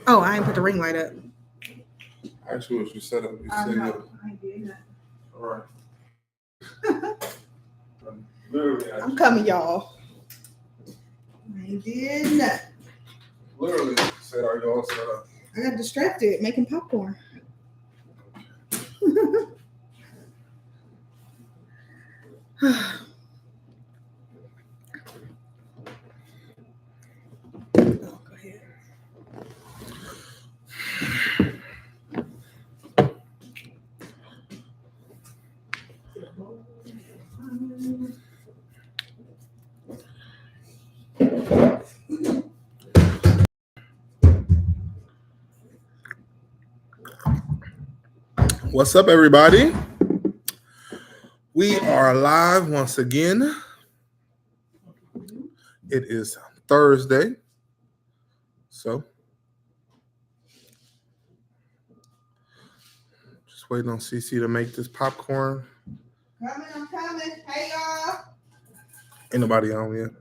Oh, I ain't put the ring light up. Actually, what you set up, you said no, I ain't did that. All right. Literally, I'm coming, y'all. I ain't did nothing. Literally said, are you all set up? I got distracted making popcorn. Go ahead. What's up, everybody? We are live once again. It is Thursday. So, just waiting on CC to make this popcorn. I'm coming. Hey, y'all. Ain't nobody on yet.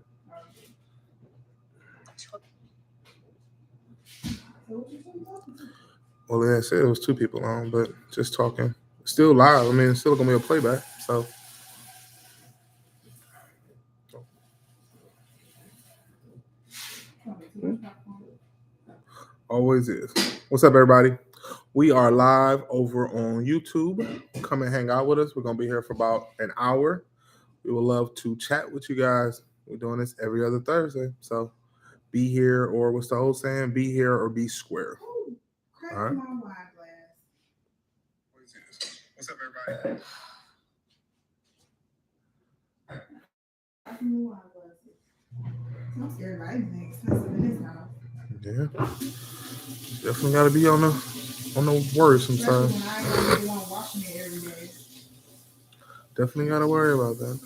Well, they said it was 2 people on, but just talking. Still live. I mean, it's still going to be a playback. So, always is. What's up, everybody? We are live over on YouTube. Come and hang out with us. We're going to be here for about an hour. We would love to chat with you guys. We're doing this every other Thursday. So be here, or what's the old saying? Be here or be square. Ooh, all right. My wine glass. What's up, everybody? I'm scared of anything expensive in this house. Yeah. Definitely got to be on the worry sometimes. When I ain't the one washing it every day. Definitely got to worry about that.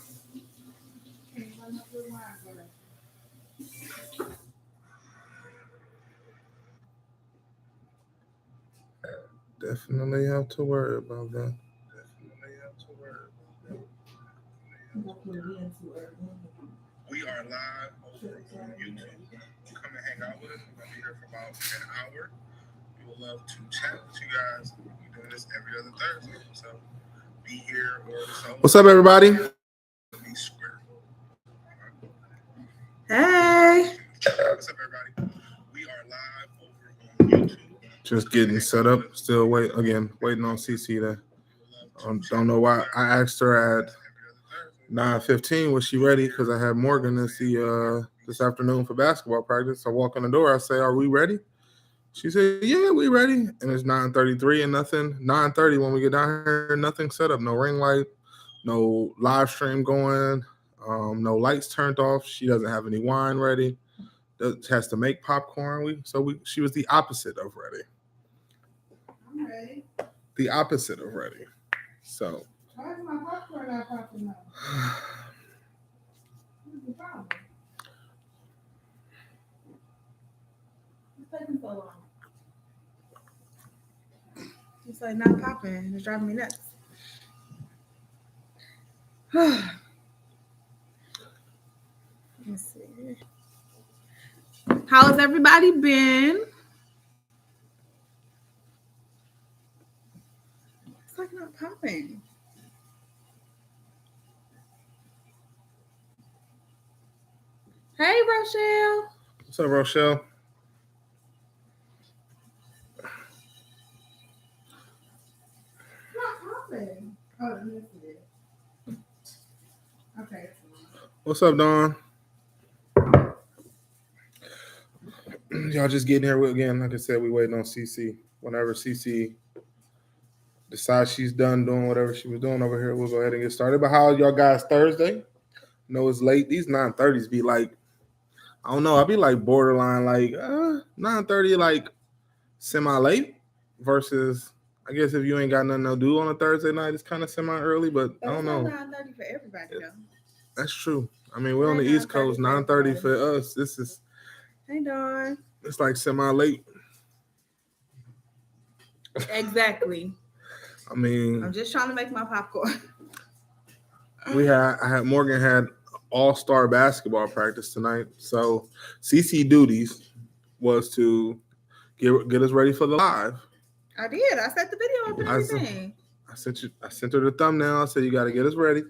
Definitely have to worry about that. We are live over on YouTube. Come and hang out with us. We're going to be here for about an hour. We would love to chat with you guys. We're doing this every other Thursday. So be here or so. What's up, everybody? Be square. Hey. What's up, everybody? We are live over on YouTube. Just getting set up. Still waiting on CC to. Don't know why I asked her at 9:15 was she ready, because I had Morgan to see this afternoon for basketball practice. I walk in the door. I say, "Are we ready?" She said, "Yeah, we ready." And it's 9:33 and nothing. 9:30 when we get down here, nothing set up. No ring light, no live stream going, no lights turned off. She doesn't have any wine ready. Has to make popcorn. She was the opposite of ready. I'm ready. The opposite of ready. So. Why is my popcorn not popping up? What's the problem? It's taking so long. It's like not popping. It's driving me nuts. Let's see. How's everybody been? It's like not popping. Hey, Rochelle. What's up, Rochelle? Not popping. Oh, this is it. Okay. What's up, Dawn? Y'all just getting here again. Like I said, we waiting on CC. Whenever CC decides she's done doing whatever she was doing over here, we'll go ahead and get started. But how y'all guys Thursday? I know it's late. These 9:30s be like, I don't know. I'll be like borderline, like 9:30, like semi-late versus, I guess if you ain't got nothing to do on a Thursday night, it's kind of semi-early, but I don't know. 9:30 for everybody, though. That's true. I mean, we're on the East Coast. 9:30 for us. This is. Hey, Dawn. It's like semi-late. Exactly. I mean, I'm just trying to make my popcorn. Morgan had all-star basketball practice tonight. So CC duties was to get us ready for the live. I did. I set the video up and everything. I sent her the thumbnail. I said you got to get us ready. It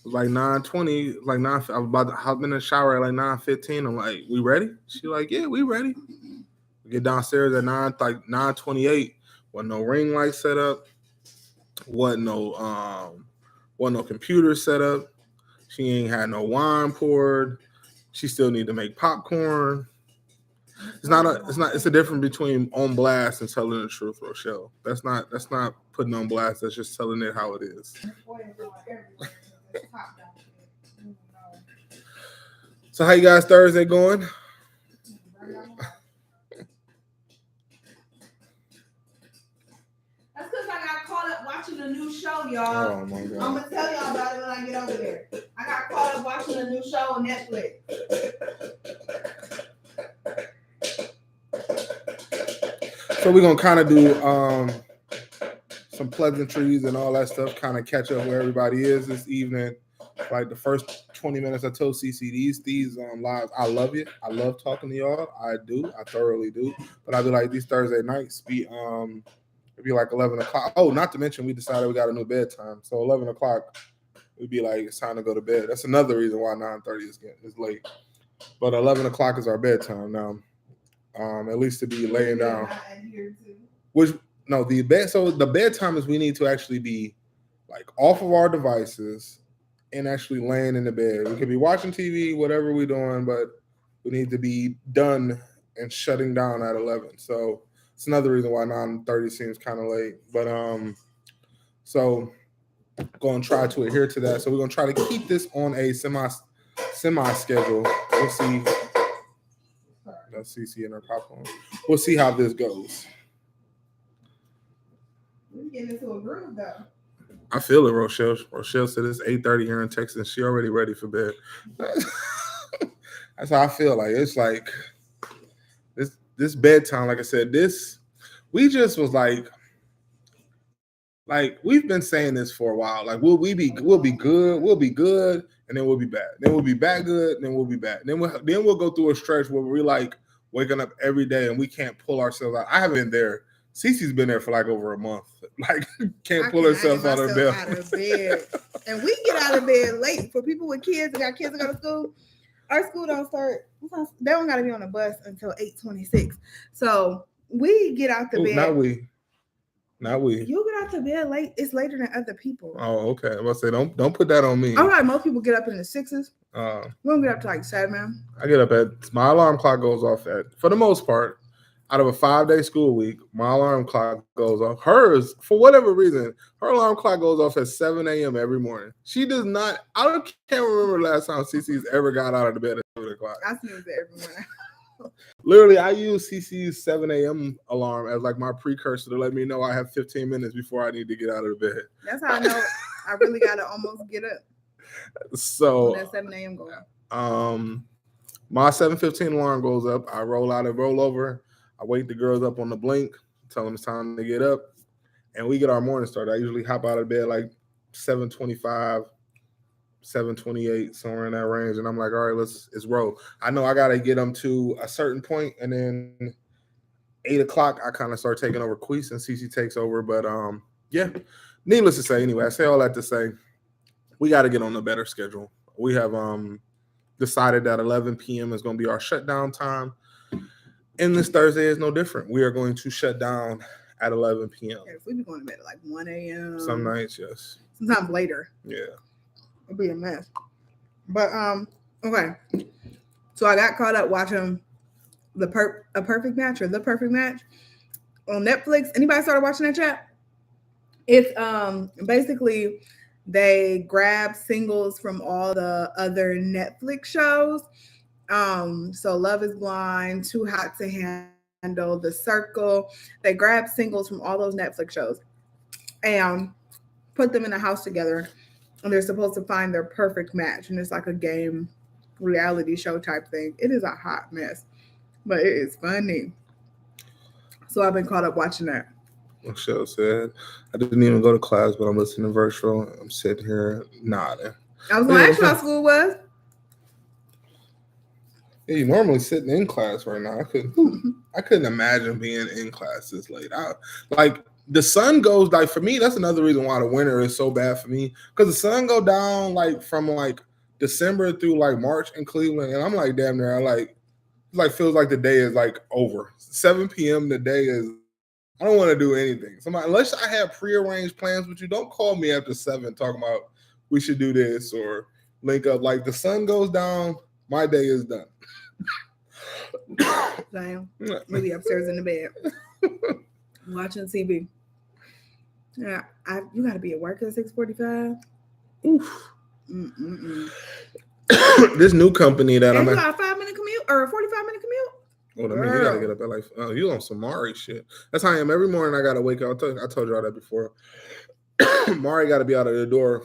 was like 9:20, like 9. I was about to hop in the shower at like 9:15. I'm like, we ready? She like, yeah, we ready. We get downstairs at 9:28. Wasn't no ring light set up. Wasn't no computer set up. She ain't had no wine poured. She still need to make popcorn. It's a difference between on blast and telling the truth, Rochelle. That's not putting on blast. That's just telling it how it is. So how you guys Thursday going? That's because I got caught up watching a new show, y'all. Oh my God. I'm gonna tell y'all about it when I get over there. I got caught up watching a new show on Netflix. So we're gonna kind of do some pleasantries and all that stuff, kind of catch up where everybody is this evening. Like the first 20 minutes, I told CC these lives. I love it. I love talking to y'all. I do. I thoroughly do. But I'll be like these Thursday nights it'd be like 11 o'clock. Oh, not to mention we decided we got a new bedtime. So 11 o'clock, it'd be like it's time to go to bed. That's another reason why 9:30 is late. But 11 o'clock is our bedtime now. At least to be laying down. The bedtime is we need to actually be like off of our devices and actually laying in the bed. We could be watching TV, whatever we're doing, but we need to be done and shutting down at 11. So it's another reason why 9:30 seems kind of late. But so going to try to adhere to that. So we're going to try to keep this on a semi schedule. We'll see. That's CC and her popcorn. We'll see how this goes. We're getting into a groove though. I feel it, Rochelle. Rochelle said it's 8:30 here in Texas. She already ready for bed. That's how I feel. Like it's like this bedtime. Like I said, we just was like we've been saying this for a while. Like we'll be good, and then we'll be bad. Then we'll be bad good, and then we'll be bad. Then we'll go through a stretch where we're like waking up every day and we can't pull ourselves out. I haven't been there. Cece's been there for like over a month. Like can't pull herself out of bed. And we get out of bed late. For people with kids that got kids that go to school, our school don't start. They don't got to be on a bus until 8:26. So we get out the bed. Not we. You get out the bed late. It's later than other people. Oh, okay. I was gonna say don't put that on me. All right, most people get up in the 6s. We don't get up to like 7. I get up my alarm clock goes off for the most part. Out of a 5-day school week, my alarm clock goes off. Hers, for whatever reason, her alarm clock goes off at 7 a.m. every morning. She does not. Can't remember the last time CC's ever got out of the bed at 7 o'clock. I snooze it every morning. Literally, I use CC's 7 a.m. alarm as like my precursor to let me know I have 15 minutes before I need to get out of the bed. That's how I know I really got to almost get up. So when that 7 a.m. goes. My 7:15 alarm goes up. I roll out and roll over. I wake the girls up on the blink, tell them it's time to get up, and we get our morning started. I usually hop out of bed like 7:25, 7:28, somewhere in that range, and I'm like, all right, let's roll. I know I gotta get them to a certain point, and then 8 o'clock I kind of start taking over Queese and Cece takes over. But yeah, needless to say, anyway, I say all that to say we got to get on a better schedule. We have decided that 11 p.m. is going to be our shutdown time. And this Thursday is no different. We are going to shut down at 11 p.m. Yeah, if we be going to bed at like 1 a.m. Some nights, yes. Sometimes later. Yeah. It'll be a mess. But okay. So I got caught up watching The Perfect Match on Netflix. Anybody started watching that yet? It's basically they grab singles from all the other Netflix shows. So Love is Blind, Too Hot to Handle, The Circle. They grab singles from all those Netflix shows and put them in a house together, and they're supposed to find their perfect match. And it's like a game, reality show type thing. It is a hot mess, but it is funny. So I've been caught up watching that. Michelle said, I didn't even go to class, but I'm listening virtual. I'm sitting here nodding. I was going to ask you how school was. Yeah, you normally sitting in class right now. I couldn't imagine being in class this late. Like the sun goes like for me. That's another reason why the winter is so bad for me because the sun go down like from like December through like March in Cleveland, and I'm like damn near like feels like the day is like over. 7 p.m. the day is. I don't want to do anything. Unless I have prearranged plans with you, don't call me after 7 talking about we should do this or link up. Like the sun goes down, my day is done. Damn. Maybe upstairs in the bed watching TV. Yeah, you got to be at work at 6:45. Oof. This new company that I'm at. You got a 5-minute commute or a 45-minute commute? Well, I mean, you gotta get up at like, oh, you on some Mari shit. That's how I am every morning. I gotta wake up. I told you all that before. Mari got to be out of the door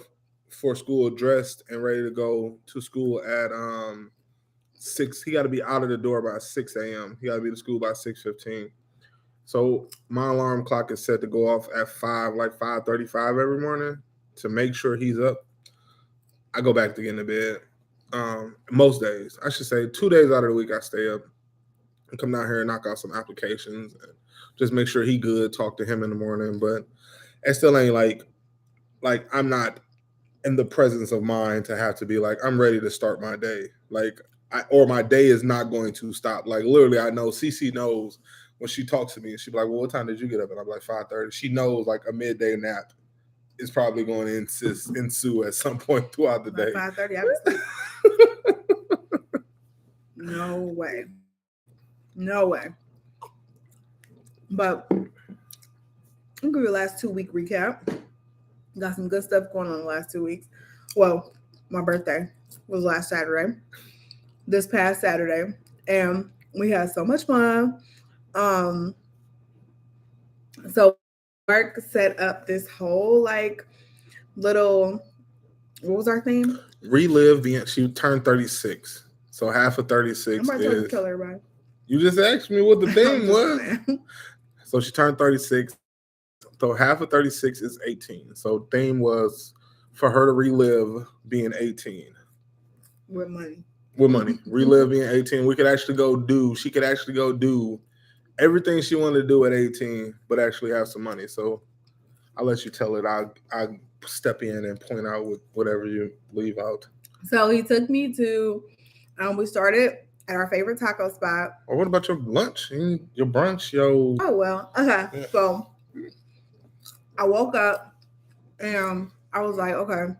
for school, dressed and ready to go to school at 6. He got to be out of the door by 6 a.m. He got to be to school by 6:15. So my alarm clock is set to go off at 5:35 every morning to make sure he's up. I go back to get in the bed. Most days, I should say, 2 days out of the week, I stay up and come down here and knock out some applications and just make sure he good. Talk to him in the morning, but it still ain't like I'm not in the presence of mind to have to be like I'm ready to start my day. Like or my day is not going to stop. Like literally, I know CC knows when she talks to me. She be like, "Well, what time did you get up?" And I'm like 5:30. She knows like a midday nap is probably going to ensue at some point throughout the day. 5:30. No way. No way. But I'll give you the last 2-week recap. Got some good stuff going on the last 2 weeks. Well, my birthday was last Saturday. This past Saturday. And we had so much fun. So work set up this whole like little, what was our theme? Relive being, she turned 36. So half of 36 is kill everybody. You just asked me what the theme was. So she turned 36. So half of 36 is 18. So theme was for her to relive being 18. With money. Relive being 18. She could actually go do everything she wanted to do at 18, but actually have some money. So I'll let you tell it. I'll step in and point out whatever you leave out. So he took me to, we started at our favorite taco spot. Or what about your lunch? Your brunch? Oh, well. Okay. Yeah. So I woke up and I was like, okay,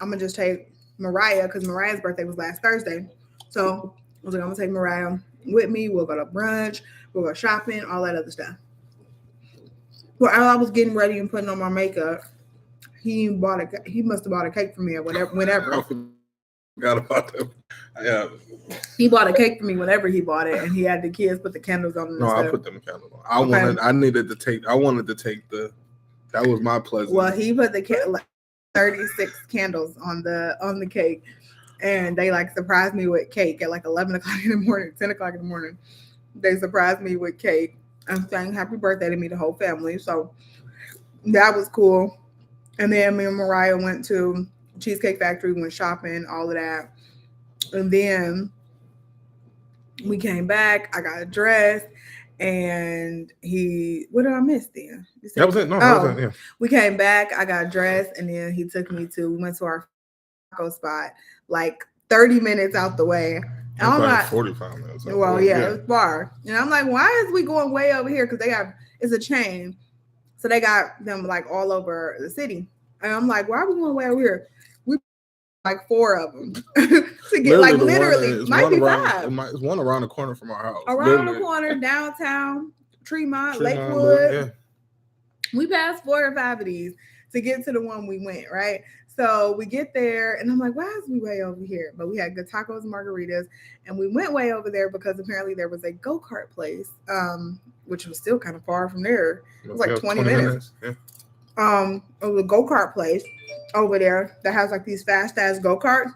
I'm going to just take Mariah because Mariah's birthday was last Thursday. So I was like, I'm going to take Mariah with me. We'll go to brunch. We'll go shopping, all that other stuff. Well, I was getting ready and putting on my makeup. He must have bought a cake for me or whenever. I forgot about that. Yeah. He bought a cake for me whenever he bought it, and he had the kids put the candles on. No, I put them candles on. I wanted to take the. That was my pleasure. Well, he put the 36 candles on the cake, and they like surprised me with cake at like 11 o'clock in the morning, 10 o'clock in the morning. They surprised me with cake and saying happy birthday to me, the whole family. So that was cool. And then me and Mariah went to Cheesecake Factory, went shopping, all of that. And then we came back. I got dressed, and what did I miss then? That was it. No, that was it. Yeah. We came back. I got dressed, and then he took me we went to our taco spot, like 30 minutes out the way. And I'm like 45 minutes. Well, yeah, it was far. And I'm like, why is we going way over here? Because it's a chain. So they got them like all over the city. And I'm like, why are we going way over here? We like 4 of them to get literally might be 5. It's one around the corner from our house. The corner, downtown, Tremont, Lakewood. Yeah. We passed 4 or 5 of these to get to the one we went, right? So we get there, and I'm like, why is we way over here? But we had good tacos and margaritas, and we went way over there because apparently there was a go-kart place, which was still kind of far from there. It was like 20 minutes. Yeah. It was a go-kart place over there that has like these fast-ass go-karts.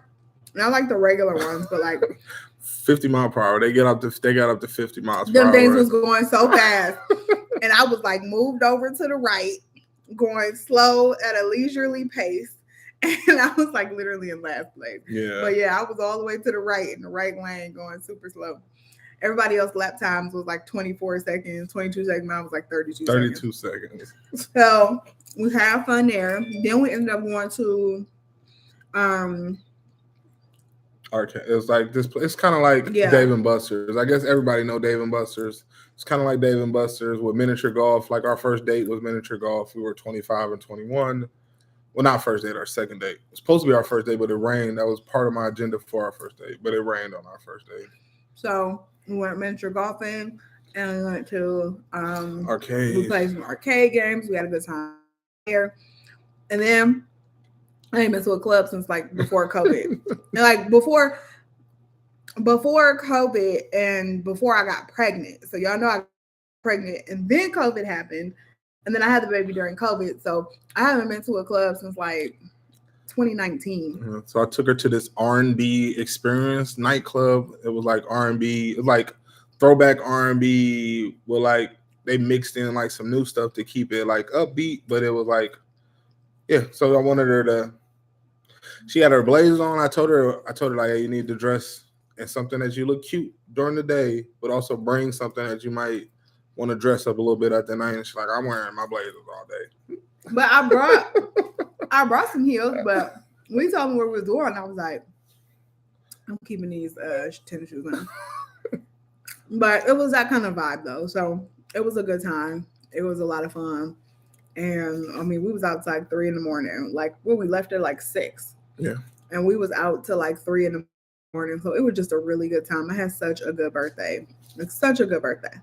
Not like the regular ones, but like 50 miles per hour. They got up to 50 miles per hour. Them things was going so fast. And I was like moved over to the right, going slow at a leisurely pace. And I was like literally in last place. Yeah. But yeah, I was all the way to the right in the right lane going super slow. Everybody else lap times was like 24 seconds, 22 seconds. I was like 32 seconds. So we had fun there. Then we ended up going to arcade. It was like this. It's kind of like Dave and Buster's. I guess everybody know Dave and Buster's. It's kind of like Dave and Buster's with miniature golf. Like our first date was miniature golf. We were 25 and 21. Well, not first date, our second date. It was supposed to be our first date, but it rained. That was part of my agenda for our first date, but it rained on our first date. So we went miniature golfing and we went to arcade. We played some arcade games. We had a good time here. And then I ain't been to a club since like before COVID. And like before COVID and before I got pregnant. So y'all know I got pregnant and then COVID happened. And then I had the baby during COVID. So I haven't been to a club since like 2019. So I took her to this R&B experience nightclub. It was like R&B, it was like throwback R&B with like they mixed in like some new stuff to keep it like upbeat, but it was like, yeah. So I wanted her to. She had her blazers on. I told her like, hey, you need to dress in something that you look cute during the day, but also bring something that you might want to dress up a little bit at the night. And she's like, I'm wearing my blazers all day. But I brought some heels, but when he told me what we was doing, I was like, I'm keeping these tennis shoes on. But it was that kind of vibe though. So it was a good time. It was a lot of fun. And I mean, we was outside 3 a.m. Like when we left at like 6. Yeah. And we was out till like 3 a.m. So it was just a really good time. I had such a good birthday. It's such a good birthday.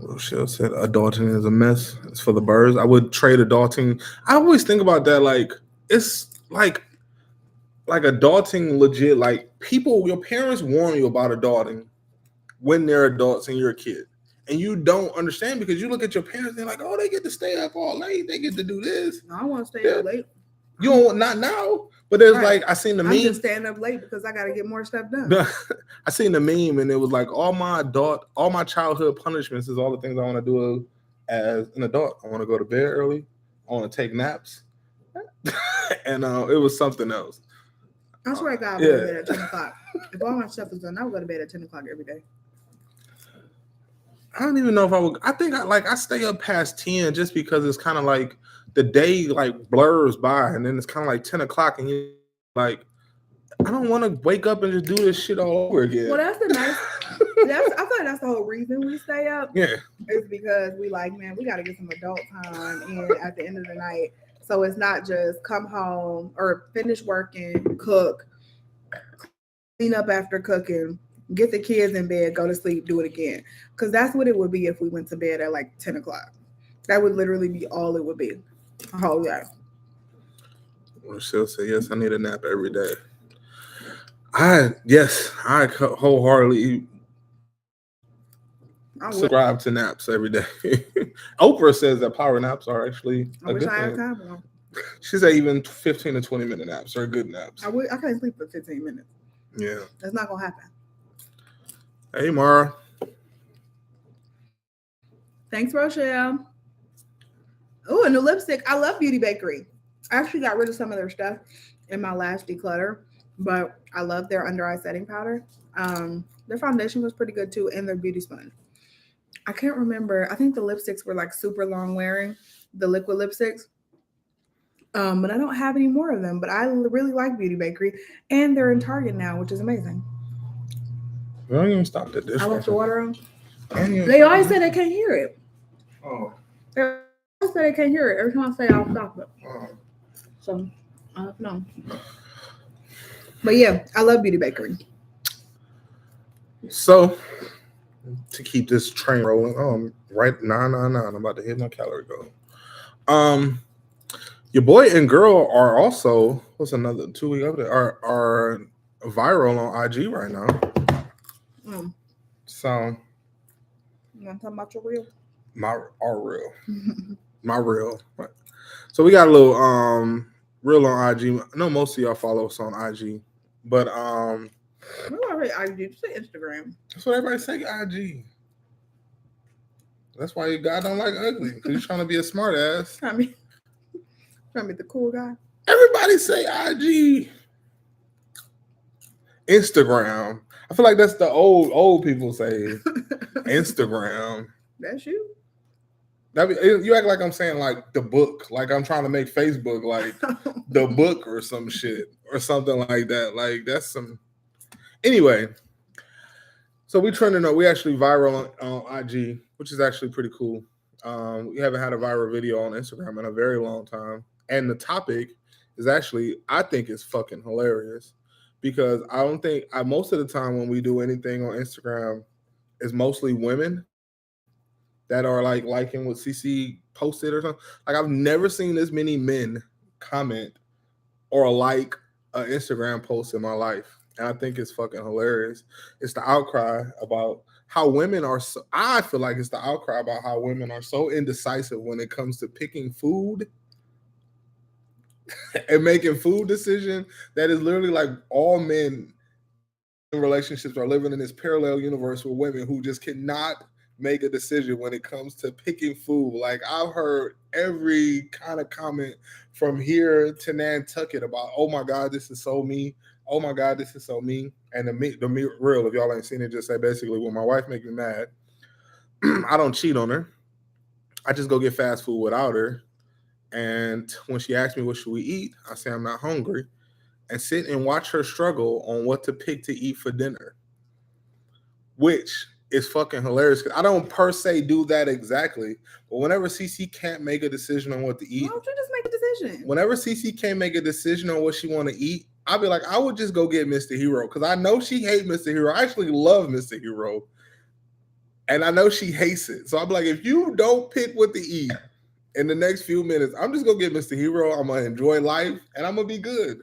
Rochelle said adulting is a mess. It's for the birds. I would trade adulting. I always think about that. Like it's like adulting legit. Like people, your parents warn you about adulting when they're adults and you're a kid. And you don't understand because you look at your parents and they're like, oh, they get to stay up all late. They get to do this. No, I want to stay up late. You don't, not now. But there's like, I seen the meme. I'm just staying up late because I got to get more stuff done. I seen the meme and it was like all my childhood punishments is all the things I want to do as an adult. I want to go to bed early. I want to take naps. And it was something else. I swear to God, I go to bed at 10 o'clock. If all my stuff is done, I would go to bed at 10 o'clock every day. I don't even know if I would. I think I stay up past 10 just because it's kind of like the day like blurs by and then it's kind of like 10 o'clock and you like, I don't want to wake up and just do this shit all over again. Well, that's the nice. I feel like that's the whole reason we stay up. Yeah. It's because we like, man, we got to get some adult time in at the end of the night. So it's not just come home or finish working, cook, clean up after cooking, get the kids in bed, go to sleep, do it again. Because that's what it would be if we went to bed at like 10 o'clock. That would literally be all it would be. A whole day. Well, she'll say, yes, I need a nap every day. I wholeheartedly subscribe to naps every day. Oprah says that power naps are actually I wish I had time for them. She said even 15 to 20 minute naps are good naps. I can't sleep for 15 minutes. Yeah. That's not going to happen. Hey, Mara. Thanks, Rochelle. Oh, and the lipstick. I love Beauty Bakery. I actually got rid of some of their stuff in my last declutter, but I love their under eye setting powder. Their foundation was pretty good too, and their beauty sponge. I can't remember. I think the lipsticks were like super long wearing, the liquid lipsticks. But I don't have any more of them. But I really like Beauty Bakery, and they're in Target now, which is amazing. We don't even stop the dishwasher. I left the water on. They always say they can't hear it. Oh. They always say they can't hear it every time I say I'll stop it. Oh. So I don't know. But yeah, I love Beauty Bakery. So to keep this train rolling, right 999. I'm about to hit my calorie goal. Your boy and girl are also what's another 2 week update are viral on IG right now. So you want to talk about your reel? Our reel. My reel. So we got a little reel on IG. I know most of y'all follow us on IG, but we already IG. You say Instagram. That's what everybody say. IG. That's why God don't like ugly because you're trying to be a smart ass. I mean, Trying to be the cool guy. Everybody say IG. Instagram. I feel like that's the old people say Instagram. That's you. You act like I'm saying like the book, like I'm trying to make Facebook like the book or some shit or something like that. Like that's some. Anyway, so we trending up. We actually viral on IG, which is actually pretty cool. We haven't had a viral video on Instagram in a very long time, and the topic is actually, I think, it's fucking hilarious because I don't think most of the time when we do anything on Instagram, it's mostly women that are like liking what CC posted or something. Like I've never seen this many men comment or like an Instagram post in my life. And I think it's fucking hilarious. It's the outcry about how women are I feel like it's the outcry about how women are so indecisive when it comes to picking food and making food decisions that is literally like all men in relationships are living in this parallel universe with women who just cannot make a decision when it comes to picking food. Like I've heard every kind of comment from here to Nantucket about, oh my God, this is so me. Oh my God, this is so me. And the real, if y'all ain't seen it, just say basically when my wife makes me mad, I don't cheat on her. I just go get fast food without her. And when she asks me what should we eat, I say I'm not hungry and sit and watch her struggle on what to pick to eat for dinner, which is fucking hilarious. I don't per se do that exactly, but whenever CC can't make a decision on what to eat, why don't you just make a decision? Whenever CC can't make a decision on what she want to eat, I'll be like, I would just go get Mr. Hero because I know she hates Mr. Hero. I actually love Mr. Hero, and I know she hates it. So I'll be like, if you don't pick what to eat in the next few minutes, I'm just gonna get Mr. Hero. I'm gonna enjoy life, and I'm gonna be good.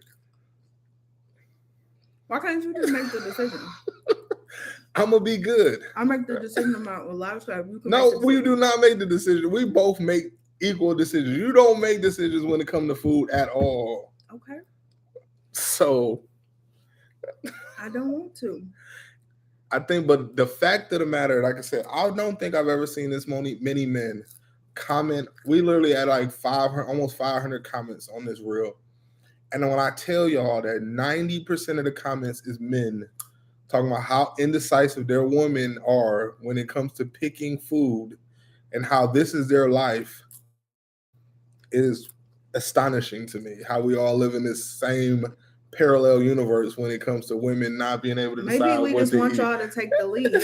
Why can't you just make the decision? I'm gonna be good. I make the decision about a lifestyle. No, we do not make the decision. We both make equal decisions. You don't make decisions when it comes to food at all. Okay. So I don't want to. I think, but the fact of the matter, like I said, I don't think I've ever seen this many men comment. We literally had like 500, almost 500 comments on this reel. And when I tell y'all that 90% of the comments is men talking about how indecisive their women are when it comes to picking food and how this is their life, it is astonishing to me how we all live in this same parallel universe when it comes to women not being able to decide what to eat. Maybe we just want y'all to take the lead.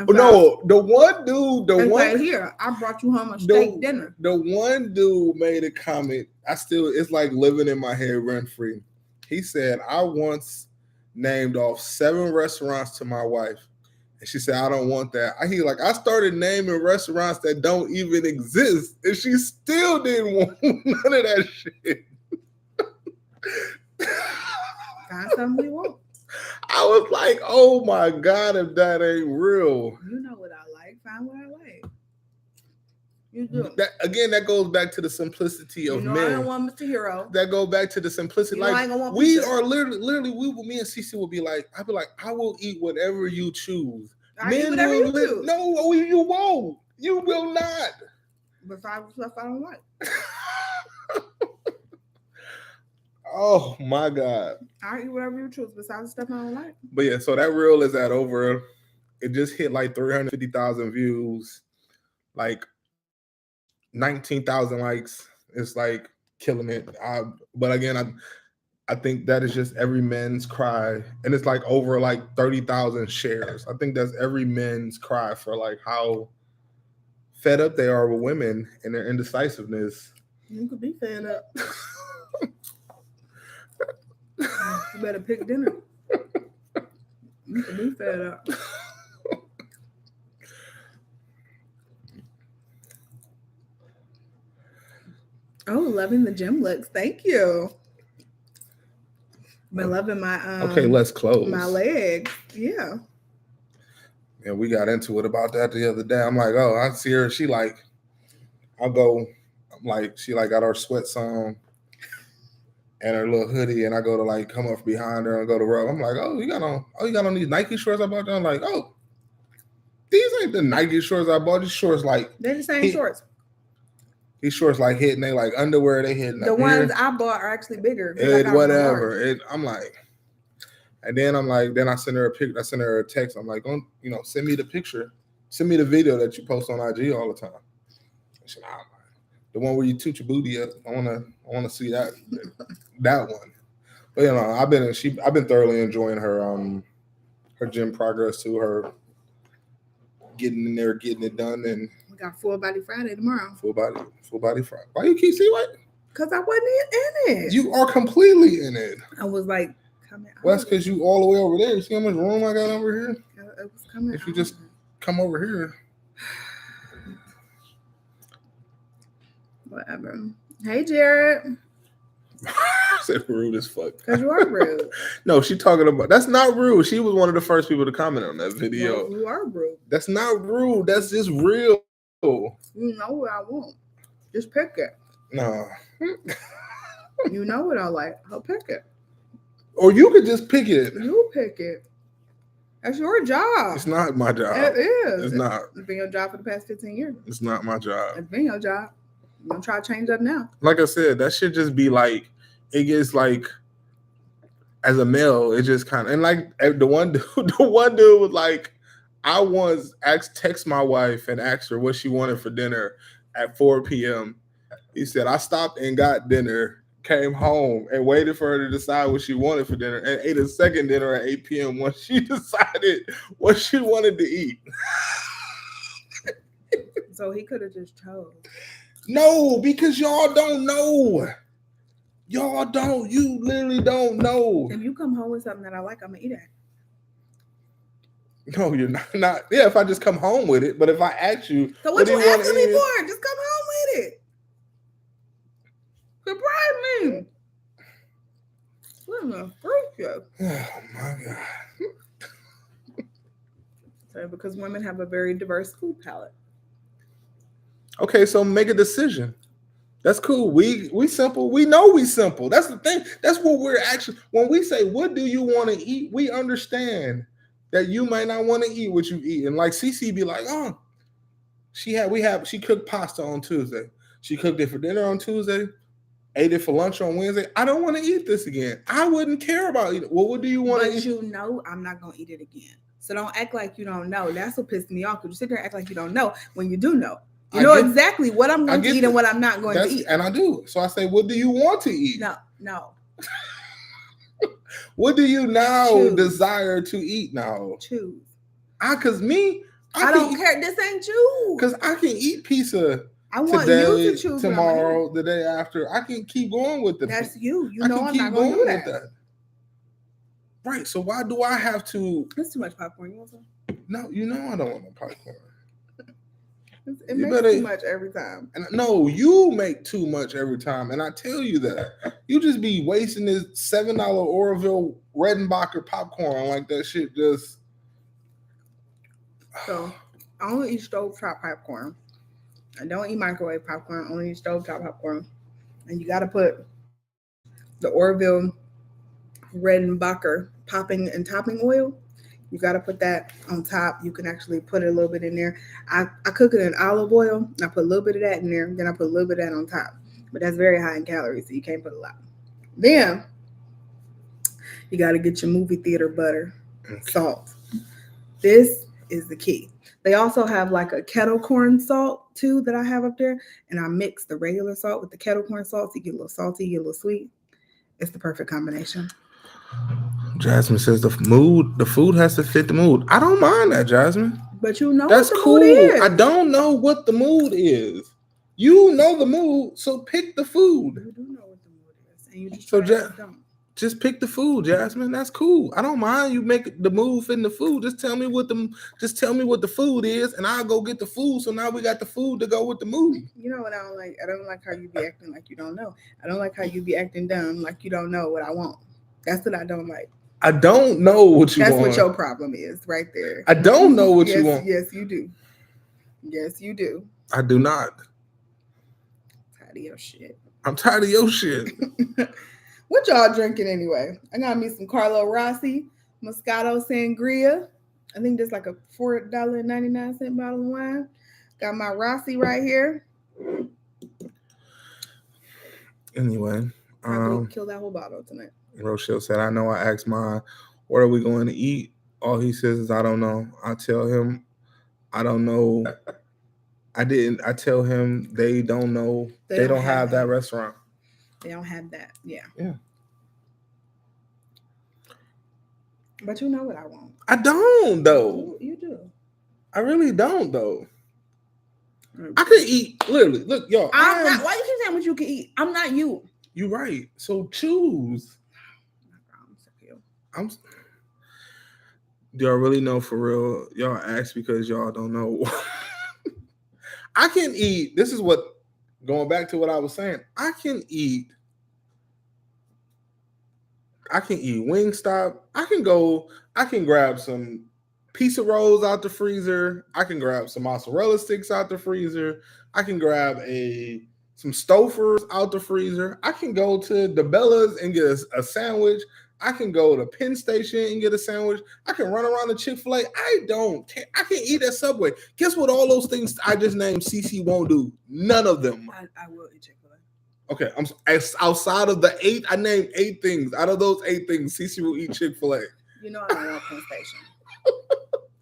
No, the one dude, here, I brought you home a steak dinner. The one dude made a comment. It's like living in my head rent free. He said, I once named off 7 restaurants to my wife. And she said, I don't want that. I started naming restaurants that don't even exist. And she still didn't want none of that shit. Find something you want. I was like, oh my God, if that ain't real. You know what I like. Find what I like. You do. That goes back to the simplicity of men. I don't want Mr. Hero. That go back to the simplicity. Like we are literally, me and Cece will be like, I'll be like, I will eat whatever you choose. Eat whatever you choose. No, you won't. You will not. But stuff I don't like. Oh my God. I eat whatever you choose besides the stuff I don't like. But yeah, so that reel is at over. It just hit like 350,000 views, like 19,000 likes. It's like killing it. But again, I think that is just every man's cry, and it's like over like 30,000 shares. I think that's every man's cry for like how fed up they are with women and their indecisiveness. You could be fed up. You better pick dinner. You could be fed up. Oh, loving the gym looks. Thank you. Been loving my okay, let's close. My legs. Yeah. And we got into it about that the other day. I'm like, oh, I see her. She like, she like got her sweats on and her little hoodie, and I go to like come up behind her and go to rub. I'm like, you got on these Nike shorts I bought you? I'm like, oh, these ain't the Nike shorts I bought. These shorts like they're the same shorts. These shorts like hitting, they like underwear, they hitting The up ones here. I bought are actually bigger. Whatever. I'm like, and then I'm like, then I send her a pic. I send her a text. I'm like, don't send me the picture, send me the video that you post on IG all the time. She said, the one where you toot your booty up. I wanna see that one. But I've been thoroughly enjoying her gym progress too. Her getting in there, getting it done, and we got Full Body Friday tomorrow. Full body Friday. Why you keep saying what? Because I wasn't in it. You are completely in it. I was like coming. Well, that's because you all the way over there. You see how much room I got over here? It was coming. If you just come over here. Whatever. Hey, Jared. I said rude as fuck. Because you are rude. No, she talking about, that's not rude. She was one of the first people to comment on that video. Well, you are rude. That's not rude. That's just real. You know what I want. Just pick it. No. You know what I like. I'll pick it. Or you could just pick it. You pick it. That's your job. It's not my job. It is. It's not. It's been your job for the past 15 years. It's not my job. It's been your job. I'm going to try to change that now. Like I said, that should just be like, it gets like, as a male, it just kind of, and like the one dude was like, I once text my wife and asked her what she wanted for dinner at 4 p.m. He said, I stopped and got dinner, came home and waited for her to decide what she wanted for dinner and ate a second dinner at 8 p.m. once she decided what she wanted to eat. So he could have just chose. No, because y'all don't know. Y'all don't. You literally don't know. If you come home with something that I like, I'm going to eat it. No, you're not. Yeah, if I just come home with it. But if I ask you, so what you asking me for? Just come home with it. Surprise me. What in the freak? Oh my God. So because women have a very diverse food palette. Okay, so make a decision. That's cool. We simple. We know we simple. That's the thing. That's what we're actually, when we say, what do you want to eat? We understand that you might not want to eat what you eat. And like CC be like, oh, she cooked pasta on Tuesday. She cooked it for dinner on Tuesday, ate it for lunch on Wednesday. I don't want to eat this again. I wouldn't care about it. Well, what do you want to eat? But you know I'm not going to eat it again. So don't act like you don't know. That's what pissed me off. Because you sit there and act like you don't know when you do know. You know exactly what I'm going to eat and what I'm not going to eat. And I do. So I say, what do you want to eat? No. What do you now desire to eat now? Choose. I don't care. This ain't you. Because I can eat pizza. I want today, you to choose tomorrow, the day after. I can keep going with That's you. You know I'm not going to do that. Right. So why do I have to? That's too much popcorn. You want some? No, you know I don't want no popcorn. It makes too much every time. And no, you make too much every time. And I tell you that. You just be wasting this $7 Orville Redenbacher popcorn like that shit just. So I only eat stovetop popcorn. I don't eat microwave popcorn. I only eat stovetop popcorn. And you got to put the Orville Redenbacher popping and topping oil. You got to put that on top. You can actually put it a little bit in there. I cook it in olive oil. I put a little bit of that in there. Then I put a little bit of that on top. But that's very high in calories, so you can't put a lot. Then you got to get your movie theater butter, salt. This is the key. They also have like a kettle corn salt too that I have up there. And I mix the regular salt with the kettle corn salt. So you get a little salty, you get a little sweet. It's the perfect combination. Jasmine says the food has to fit the mood. I don't mind that, Jasmine. But you know that's what the cool. Mood is. I don't know what the mood is. You know the mood, so pick the food. You do know what the mood is, and you just just pick the food, Jasmine. That's cool. I don't mind you make the mood fit in the food. Just tell me what the food is, and I'll go get the food. So now we got the food to go with the mood. You know what I don't like? I don't like how you be acting like you don't know. I don't like how you be acting dumb like you don't know what I want. That's what I don't like. I don't know what you want. That's what your problem is right there. I don't know what you want. Yes, you do. Yes, you do. I do not. Tired of your shit. I'm tired of your shit. What y'all drinking anyway? I got me some Carlo Rossi Moscato Sangria. I think that's like a $4.99 bottle of wine. Got my Rossi right here. Anyway, probably kill that whole bottle tonight. Rochelle said, I know I asked mine, what are we going to eat? All he says is, I don't know. I tell him, I don't know. I didn't. I tell him they don't know. They don't have that restaurant. They don't have that. Yeah. Yeah. But you know what I want. I don't, though. You do. I really don't, though. I could eat, literally. Look, y'all. I'm not. Why you keep saying what you can eat? I'm not you. You're right. So choose. Do y'all really know for real? Y'all ask because y'all don't know. I can eat. This is what, going back to what I was saying. I can eat Wingstop. I can grab some pizza rolls out the freezer. I can grab some mozzarella sticks out the freezer. I can grab some Stouffer's out the freezer. I can go to DeBella's and get a sandwich. I can go to Penn Station and get a sandwich. I can run around the Chick-fil-A. I can eat at Subway. Guess what? All those things I just named, CC won't do. None of them. I will eat Chick-fil-A. Okay, outside of the 8, I named 8 things. Out of those 8 things, CC will eat Chick-fil-A. You know I don't want Penn Station.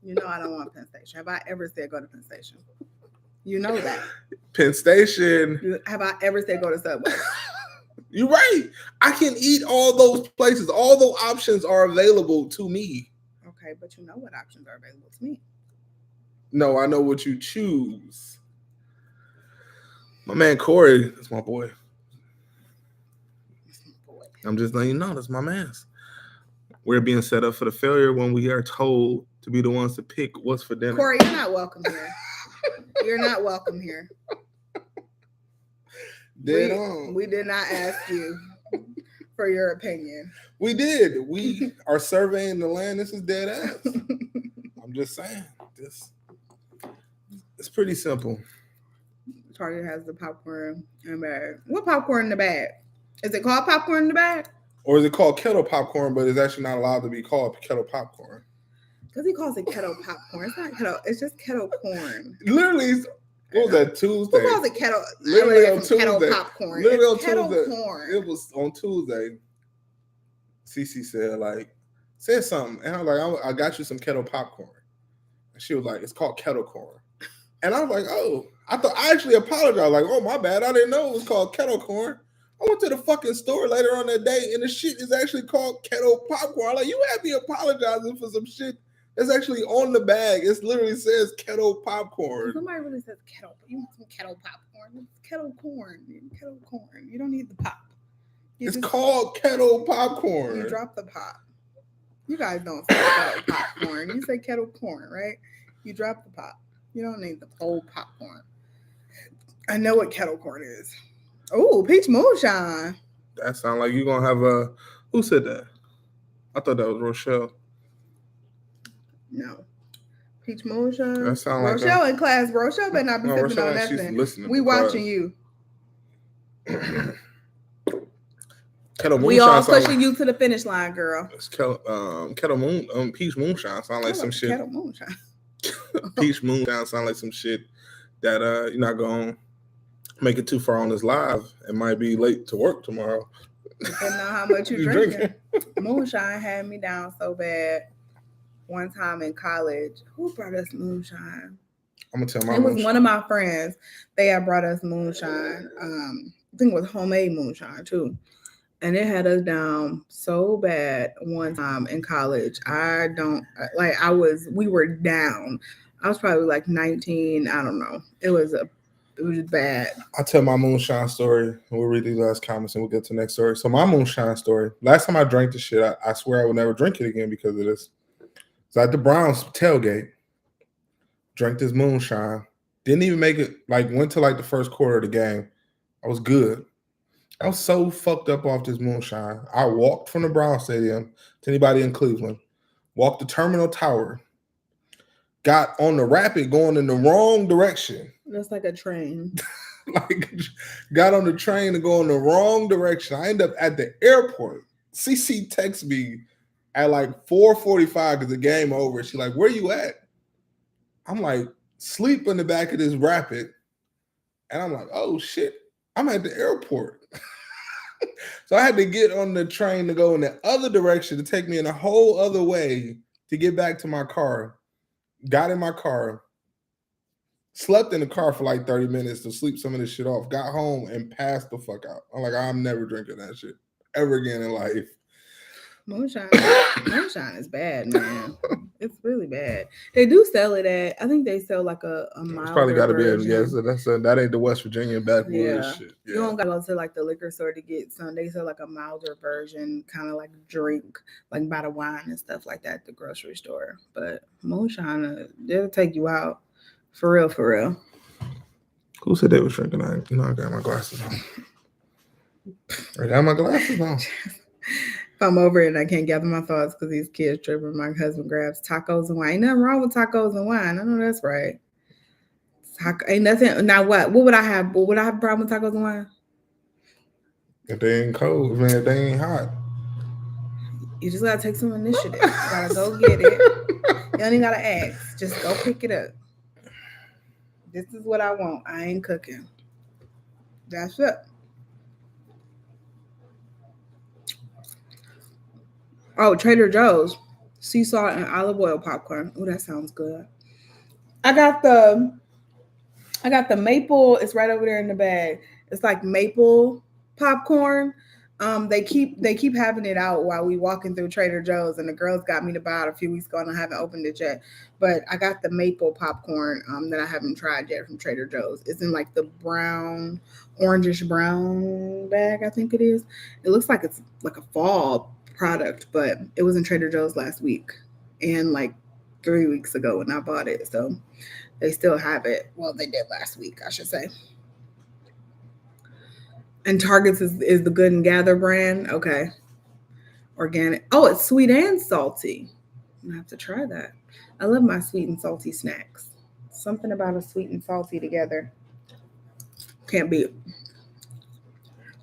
You know I don't want Penn Station. Have I ever said go to Penn Station? You know that. Penn Station. Have I ever said go to Subway? You're right. I can eat all those places. All those options are available to me. Okay, but you know what options are available to me. No, I know what you choose. My man Corey, that's my boy. I'm just letting you know, that's my man. We're being set up for the failure when we are told to be the ones to pick what's for dinner. Corey, you're not welcome here. You're not welcome here. We did not ask you for your opinion. We did. We are surveying the land. This is dead ass. I'm just saying. It's pretty simple. Target has the popcorn in the bag. What popcorn in the bag? Is it called popcorn in the bag? Or is it called kettle popcorn, but it's actually not allowed to be called kettle popcorn? Because he calls it kettle popcorn. It's not kettle. It's just kettle corn. Literally, what was that, Tuesday? Who calls it kettle? Literally on Tuesday. Kettle popcorn. Literally on kettle Tuesday. Corn. It was on Tuesday. Cece said something. And I was like, I got you some kettle popcorn. And she was like, it's called kettle corn. And I was like, oh, I actually apologized. Like, oh, my bad. I didn't know it was called kettle corn. I went to the fucking store later on that day, and the shit is actually called kettle popcorn. I'm like, you had me apologizing for some shit that's actually on the bag. It literally says kettle popcorn. Somebody really says kettle. You want some kettle popcorn? It's kettle corn. Kettle corn. You don't need the pop. It's called kettle popcorn. You drop the pop. You guys don't say kettle popcorn. You say kettle corn, right? You drop the pop. You don't need the whole popcorn. I know what kettle corn is. Oh, peach moonshine. That sounds like you're going to have a... Who said that? I thought that was Rochelle. No. Peach moonshine. That sounds like Rochelle in class. Rochelle better not be sipping on nothing. We watching you. Kettle we all pushing you to the finish line, girl. Peach moonshine sound like some shit. Kettle moonshine. Peach moonshine sound like some shit that you're not going to make it too far on this live. It might be late to work tomorrow. Depending on how much you drinking. Moonshine had me down so bad. One time in college, who brought us moonshine? I'm gonna tell my. It was one of my friends. They had brought us moonshine. I think it was homemade moonshine too, and it had us down so bad one time in college. We were down. I was probably like 19. I don't know. It was bad. I'll tell my moonshine story. We'll read these last comments and we'll get to the next story. So my moonshine story. Last time I drank this shit, I swear I would never drink it again because of this. So at the Browns tailgate, drank this moonshine. Didn't even make it, went to the first quarter of the game. I was good. I was so fucked up off this moonshine. I walked from the Browns Stadium to anybody in Cleveland, walked the Terminal Tower, got on the Rapid going in the wrong direction. That's like a train. Got on the train to go in the wrong direction. I end up at the airport. CC texts me at 4:45 because the game over. She's like, where you at? I'm like, sleep in the back of this Rapid. And I'm like, oh shit, I'm at the airport. So I had to get on the train to go in the other direction to take me in a whole other way to get back to my car. Got in my car, slept in the car for like 30 minutes to sleep some of this shit off. Got home and passed the fuck out. I'm like, I'm never drinking that shit ever again in life. Moonshine is bad, man. It's really bad. They do sell it at. I think they sell like a milder It's probably got to be. That ain't the West Virginia backwoods shit. Yeah. You don't gotta go to like the liquor store to get some. They sell like a milder version, kind of like drink, like buy the wine and stuff like that at the grocery store. But Moonshine, they'll take you out for real, for real. Who said they was drinking? I got my glasses on. I got my glasses on. If I'm over it and I can't gather my thoughts because these kids tripping, my husband grabs tacos and wine. Ain't nothing wrong with tacos and wine. I know that's right. Ain't nothing. Now what? What would I have? Would I have a problem with tacos and wine? If they ain't cold, man, if they ain't hot. You just gotta take some initiative. You gotta go get it. You don't even gotta ask. Just go pick it up. This is what I want. I ain't cooking. That's it. Oh, Trader Joe's sea salt and olive oil popcorn. Oh, that sounds good. I got the maple. It's right over there in the bag. It's like maple popcorn. They keep having it out while we walking through Trader Joe's, and the girls got me to buy it a few weeks ago, and I haven't opened it yet. But I got the maple popcorn that I haven't tried yet from Trader Joe's. It's in like the brown, orangish brown bag, I think it is. It looks like it's like a fall product, but it was in Trader Joe's last week and like 3 weeks ago when I bought it. So they still have it. Well, they did last week, I should say. And Target's is the Good and Gather brand. Okay. Organic. Oh, it's sweet and salty. I'm gonna have to try that. I love my sweet and salty snacks. Something about a sweet and salty together. Can't beat.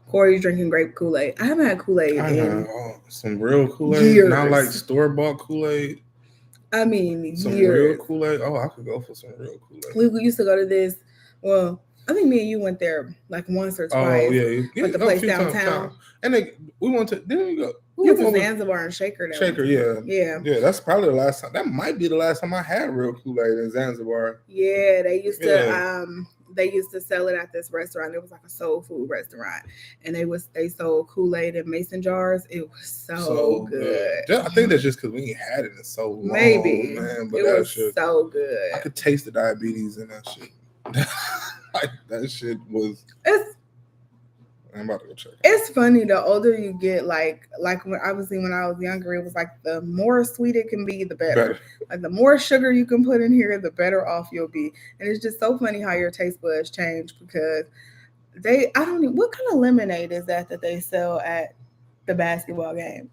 Corey's drinking grape KoolAid. I haven't had KoolAid in some real KoolAid, not like store-bought KoolAid. I mean, some years. Real KoolAid. Oh, I could go for some real KoolAid. We used to go to this. Well, I think me and you went there like once or twice. Oh yeah, But the place downtown. And we went to. Didn't we go? We went to Zanzibar and Shaker. Yeah. That's probably the last time. That might be the last time I had real KoolAid in Zanzibar. Yeah, they used to. They used to sell it at this restaurant. It was like a soul food restaurant, and they sold KoolAid in mason jars. It was so good. I think that's just because we ain't had it in so long. Maybe, man, but it was so good. I could taste the diabetes in that shit. Like that shit was. I'm about to go check. It's funny. The older you get, like when I was younger, it was like the more sweet it can be, the better. Like the more sugar you can put in here, the better off you'll be. And it's just so funny how your taste buds change because what kind of lemonade is that they sell at the basketball games?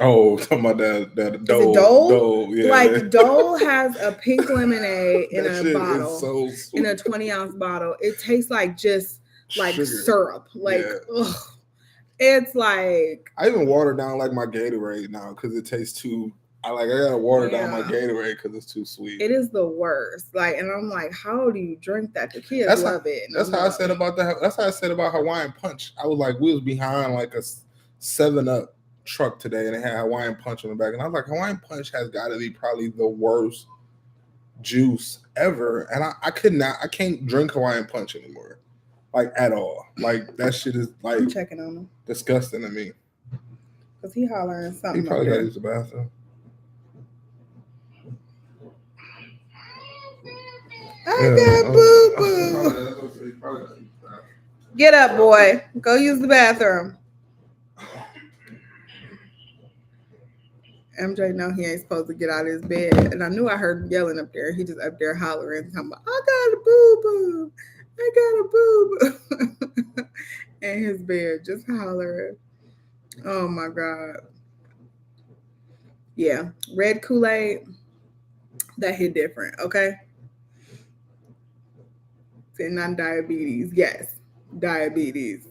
Oh, talking about that Dole. Is it Dole? Dole, yeah. Like Dole has a pink lemonade in a bottle, so in a 20-ounce bottle. It tastes like just like sugar. Syrup. Like, ugh. It's like I even water down like my Gatorade now because it tastes too. I gotta water down my Gatorade because it's too sweet. It is the worst. Like, and I'm like, how do you drink that? The kids love it. That's how I said about that. That's how I said about Hawaiian Punch. I was like, we was behind like a 7-Up truck today, and they had Hawaiian Punch on the back, and I was like, Hawaiian Punch has got to be probably the worst juice ever, and I can't drink Hawaiian Punch anymore. Like at all. Like that shit is like I'm checking on him. Disgusting to me. Cause he hollering something. He probably gotta use the bathroom. I got boo boo. Get up, boy. Go use the bathroom. MJ know he ain't supposed to get out of his bed, and I knew I heard him yelling up there. He just up there hollering, talking about, I got a boo boo. I got a boob in his bed, just hollering. Oh my God. Yeah, red KoolAid, that hit different, okay? And not diabetes. Yes, diabetes.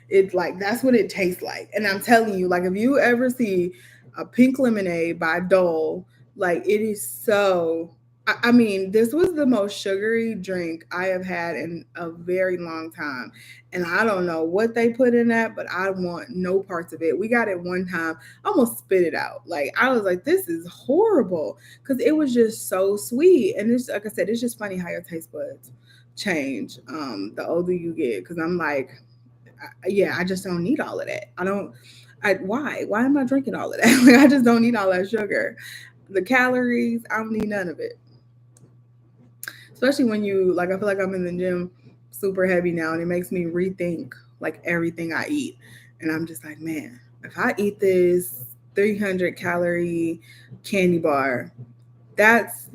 It's like, that's what it tastes like. And I'm telling you, like, if you ever see a pink lemonade by Dole, like, it is so, I mean, this was the most sugary drink I have had in a very long time. And I don't know what they put in that, but I want no parts of it. We got it one time, I almost spit it out. Like, I was like, this is horrible because it was just so sweet. And it's like I said, it's just funny how your taste buds change the older you get. Because I'm like, yeah, I just don't need all of that. I don't. Why? Why am I drinking all of that? Like, I just don't need all that sugar. The calories, I don't need none of it. Especially when you like, I feel like I'm in the gym super heavy now, and it makes me rethink like everything I eat. And I'm just like, man, if I eat this 300 calorie candy bar, that's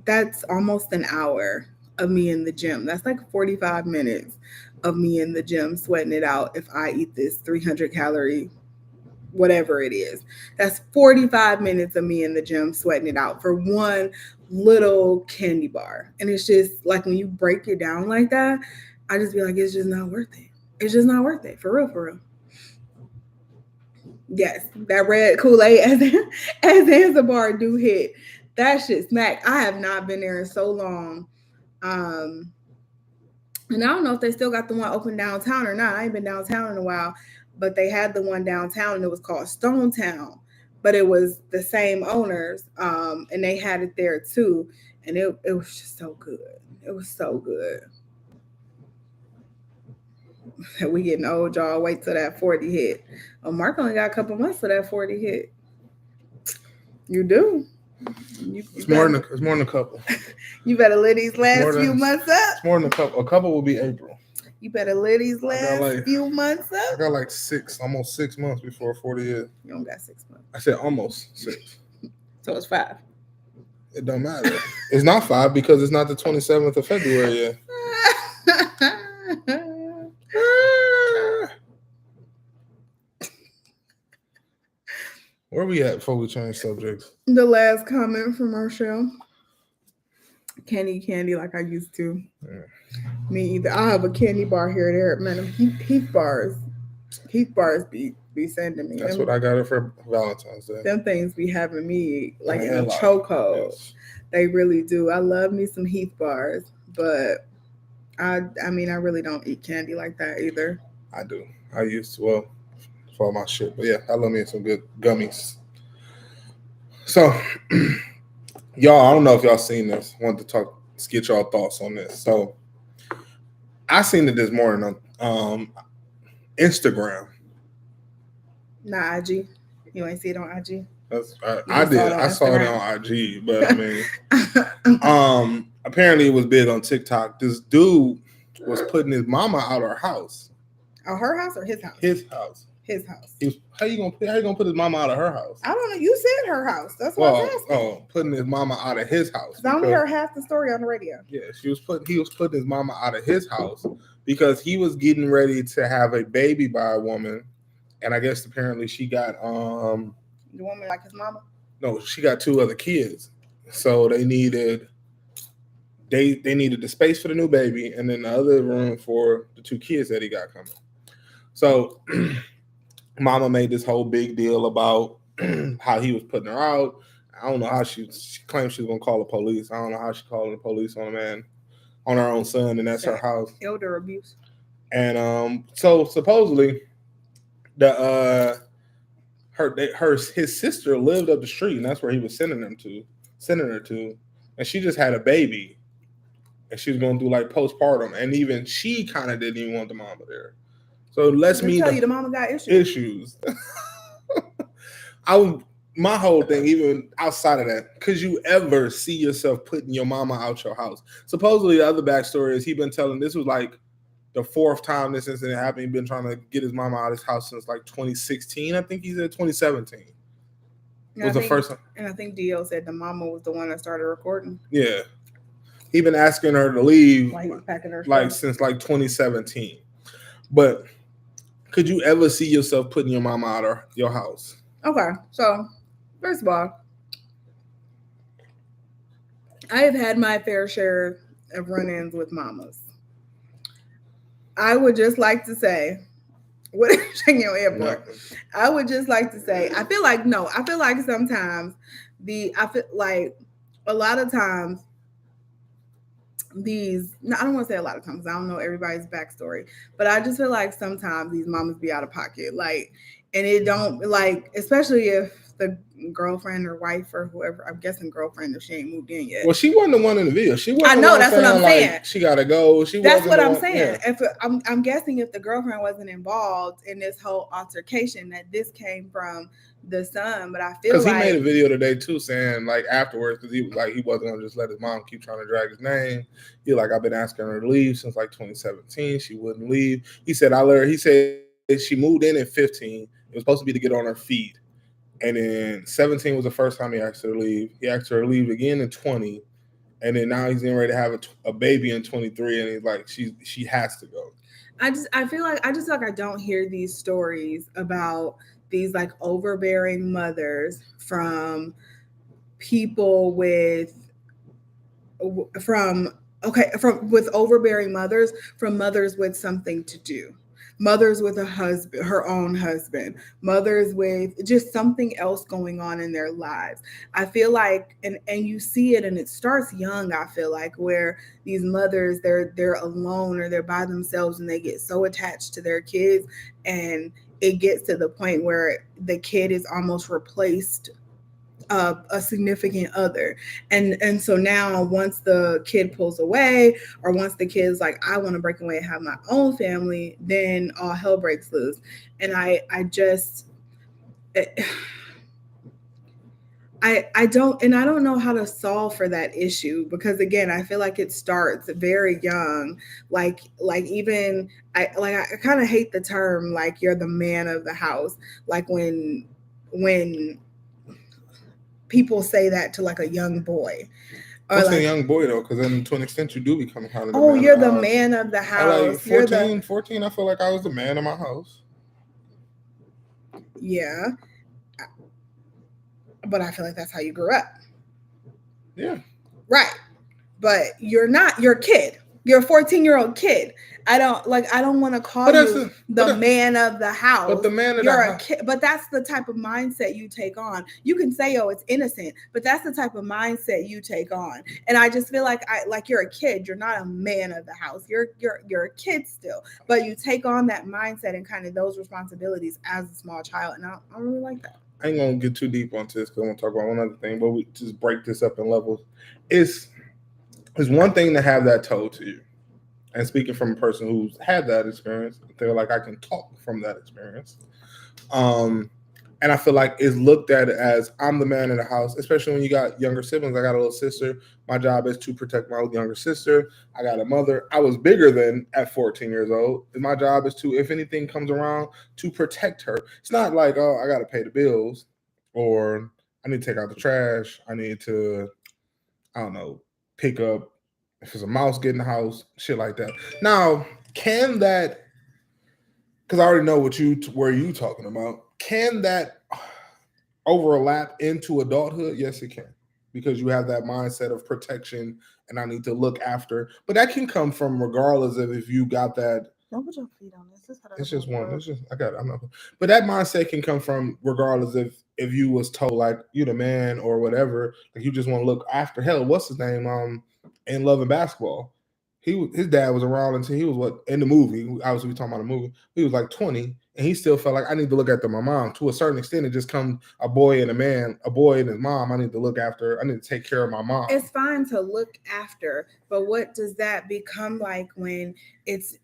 that's almost an hour of me in the gym. That's like 45 minutes of me in the gym sweating it out if I eat this 300 calorie whatever it is. That's 45 minutes of me in the gym sweating it out for one little candy bar. And it's just like when you break it down like that, I just be like, it's just not worth it. It's just not worth it. For real, for real. Yes, that red KoolAid as Zanzibar do hit. That shit smack. I have not been there in so long. Um, and I don't know if they still got the one open downtown or not. I ain't been downtown in a while, but they had the one downtown and it was called Stone Town. But it was the same owners, and they had it there too. And it was just so good. It was so good. We getting old, y'all. Wait till that 40 hit. Oh, Mark only got a couple months for that 40 hit. You do. It's more than a couple. You better live these last few months up. It's more than a couple. A couple will be April. You better live these last few months up. I got like almost 6 months before 40 is. You don't got 6 months. I said almost 6. So it's 5. It don't matter. It's not 5 because it's not the 27th of February yet. Where we at before we change subjects? The last comment from Rochelle. Candy like I used to. Yeah. Me either. I have a candy bar here there. Man, Heath bars. Heath bars be sending me. That's what I got it for Valentine's Day. Them things be having me like in a chokehold. Yes. They really do. I love me some Heath bars, but I mean I really don't eat candy like that either. I do. I used to. Well, for all my shit, but yeah, I love me some good gummies. So, y'all, I don't know if y'all seen this. I wanted to get y'all thoughts on this. So, I seen it this morning on Instagram. Not IG. You ain't see it on IG? I did. I saw it on IG, but I mean, apparently it was big on TikTok. This dude was putting his mama out of her house. Oh, her house or his house? His house. His house. How you gonna put his mama out of her house? I don't know. You said her house. That's what I was asking. Oh, putting his mama out of his house. I only heard half the story on the radio. Yeah, he was putting his mama out of his house because he was getting ready to have a baby by a woman, and I guess apparently she got the woman like his mama. No, she got 2 other kids, so they needed the space for the new baby and then the other room for the 2 kids that he got coming. So. Mama made this whole big deal about how he was putting her out. I don't know how she claimed she was gonna call the police. I don't know how she called the police on a man, on her own son, and that's her house. Elder abuse. And so supposedly, his sister lived up the street, and that's where he was sending her to, and she just had a baby, and she was gonna do like postpartum, and even she kind of didn't even want the mama there. So let's me tell you the mama got issues. My whole thing, even outside of that, could you ever see yourself putting your mama out your house? Supposedly, the other backstory is he been telling this was like the 4th time this incident happened. He's been trying to get his mama out of his house since like 2016. I think he said 2017. Was the first time. And I think Dio said the mama was the one that started recording. Yeah, he been asking her to leave like since like 2017, but. Could you ever see yourself putting your mama out of your house? Okay, so first of all, I have had my fair share of run-ins with mamas. I would just like to say, what are you shaking your head for? I would just like to say, I feel like sometimes a lot of times I don't want to say a lot of times, I don't know everybody's backstory, but I just feel like sometimes these mamas be out of pocket, like, and it don't, like, especially if the girlfriend or wife or whoever, I'm guessing girlfriend if she ain't moved in yet. Well, she wasn't the one in the video. She wasn't. I know, that's what I'm saying. Like, she gotta go. That's what I'm one, saying. Yeah. If I'm guessing if the girlfriend wasn't involved in this whole altercation, that this came from the son. But I feel because like he made a video today too, saying like afterwards, because he was like he wasn't gonna just let his mom keep trying to drag his name. He like, I've been asking her to leave since like 2017. She wouldn't leave. He said He said she moved in at 15. It was supposed to be to get on her feet. And then 17 was the first time he asked her to leave. He asked her to leave again in 20. And then now he's getting ready to have a baby in 23. And he's like, she has to go. I feel like I don't hear these stories about these like overbearing mothers from people with with overbearing mothers, from mothers with something to do, mothers with a husband, her own husband, mothers with just something else going on in their lives. I feel like, and you see it, and it starts young. I feel like where these mothers, they're alone or they're by themselves, and they get so attached to their kids, and it gets to the point where the kid is almost replaced a significant other, and so now once the kid pulls away, or once the kid's like, I want to break away and have my own family, then all hell breaks loose. And I just I don't know how to solve for that issue, because again, I feel like it starts very young. Like even I kind of hate the term like you're the man of the house, like when people say that to like a young boy. What's like, a young boy though? Because then to an extent you do become kind of the man you're the man of the house. Like 14, I feel like I was the man of my house. Yeah. But I feel like that's how you grew up. Yeah. Right. But you're not, you're a kid. You're a 14-year-old kid. I don't want to call you the man of the house. But the man of the house. Kid, but that's the type of mindset you take on. You can say, oh, it's innocent, but that's the type of mindset you take on. And I just feel like you're a kid. You're not a man of the house. You're a kid still. But you take on that mindset and kind of those responsibilities as a small child. And I don't really like that. I ain't gonna get too deep onto this because I want to talk about one other thing, but we just break this up in levels. It's one thing to have that told to you. And speaking from a person who's had that experience, I feel like I can talk from that experience. And I feel like it's looked at as I'm the man in the house, especially when you got younger siblings. I got a little sister. My job is to protect my younger sister. I got a mother. I was bigger than at 14 years old. And my job is to, if anything comes around, to protect her. It's not like, oh, I got to pay the bills, or I need to take out the trash. I need to, I don't know, pick up if there's a mouse get in the house, shit like that. Now, can that, because I already know where you talking about, can that overlap into adulthood? Yes, it can, because you have that mindset of protection and I need to look after. But that can come from regardless of if you got that. Don't put your feet on this. It's just one. It's just I got it. I'm not. But that mindset can come from regardless if you was told like you the man or whatever. Like you just want to look after. Hell, what's his name? In Love and Basketball, his dad was around until he was in the movie. Obviously, we talking about a movie. He was like 20, and he still felt like I need to look after my mom. To a certain extent, it just comes a boy and his mom. I need to look after. I need to take care of my mom. It's fine to look after, but what does that become like when it's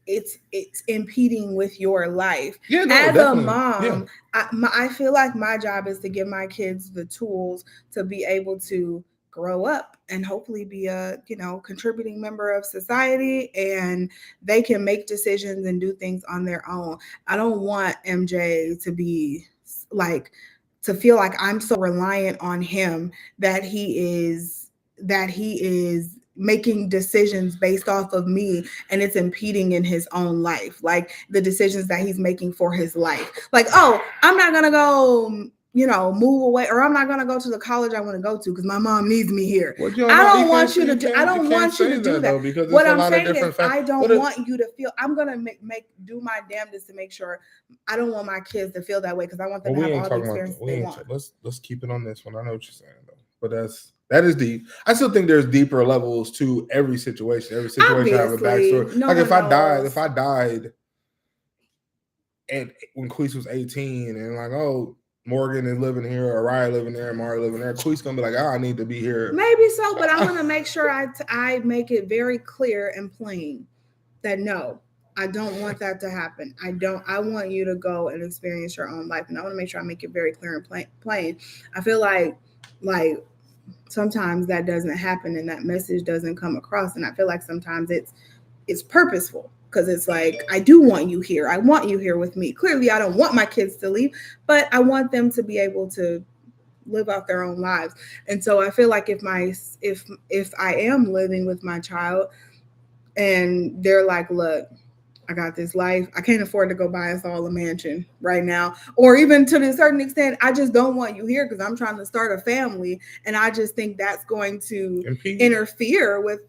impeding with your life? Yeah, no, as definitely. A mom, yeah. I feel like my job is to give my kids the tools to be able to grow up and hopefully be a contributing member of society, and they can make decisions and do things on their own. I don't want MJ to be like to feel like I'm so reliant on him that he is making decisions based off of me and it's impeding in his own life, like the decisions that he's making for his life. Like, oh, I'm not gonna go move away, or I'm not going to go to the college I want to go to because my mom needs me here. I don't want you to do that. Because what I'm saying is I don't want you to feel, I'm going to do my damnedest to make sure I don't want my kids to feel that way, because I want them to have all the experiences they want. Let's keep it on this one. I know what you're saying though, but That is deep. I still think there's deeper levels to every situation. Every situation have a backstory. No like if I died, and when Queese was 18, and like, oh, Morgan is living here, or Ryan living there, and Mari living there, Queese gonna be like, oh, I need to be here. Maybe so, but I want to make sure I make it very clear and plain that no, I don't want that to happen. I want you to go and experience your own life, and I want to make sure I make it very clear and plain. I feel like sometimes that doesn't happen, and that message doesn't come across, and I feel like sometimes it's purposeful. Because it's like, I do want you here. I want you here with me. Clearly, I don't want my kids to leave, but I want them to be able to live out their own lives. And so I feel like if I am living with my child and they're like, look, I got this life. I can't afford to go buy us all a mansion right now. Or even to a certain extent, I just don't want you here because I'm trying to start a family. And I just think that's going to interfere with,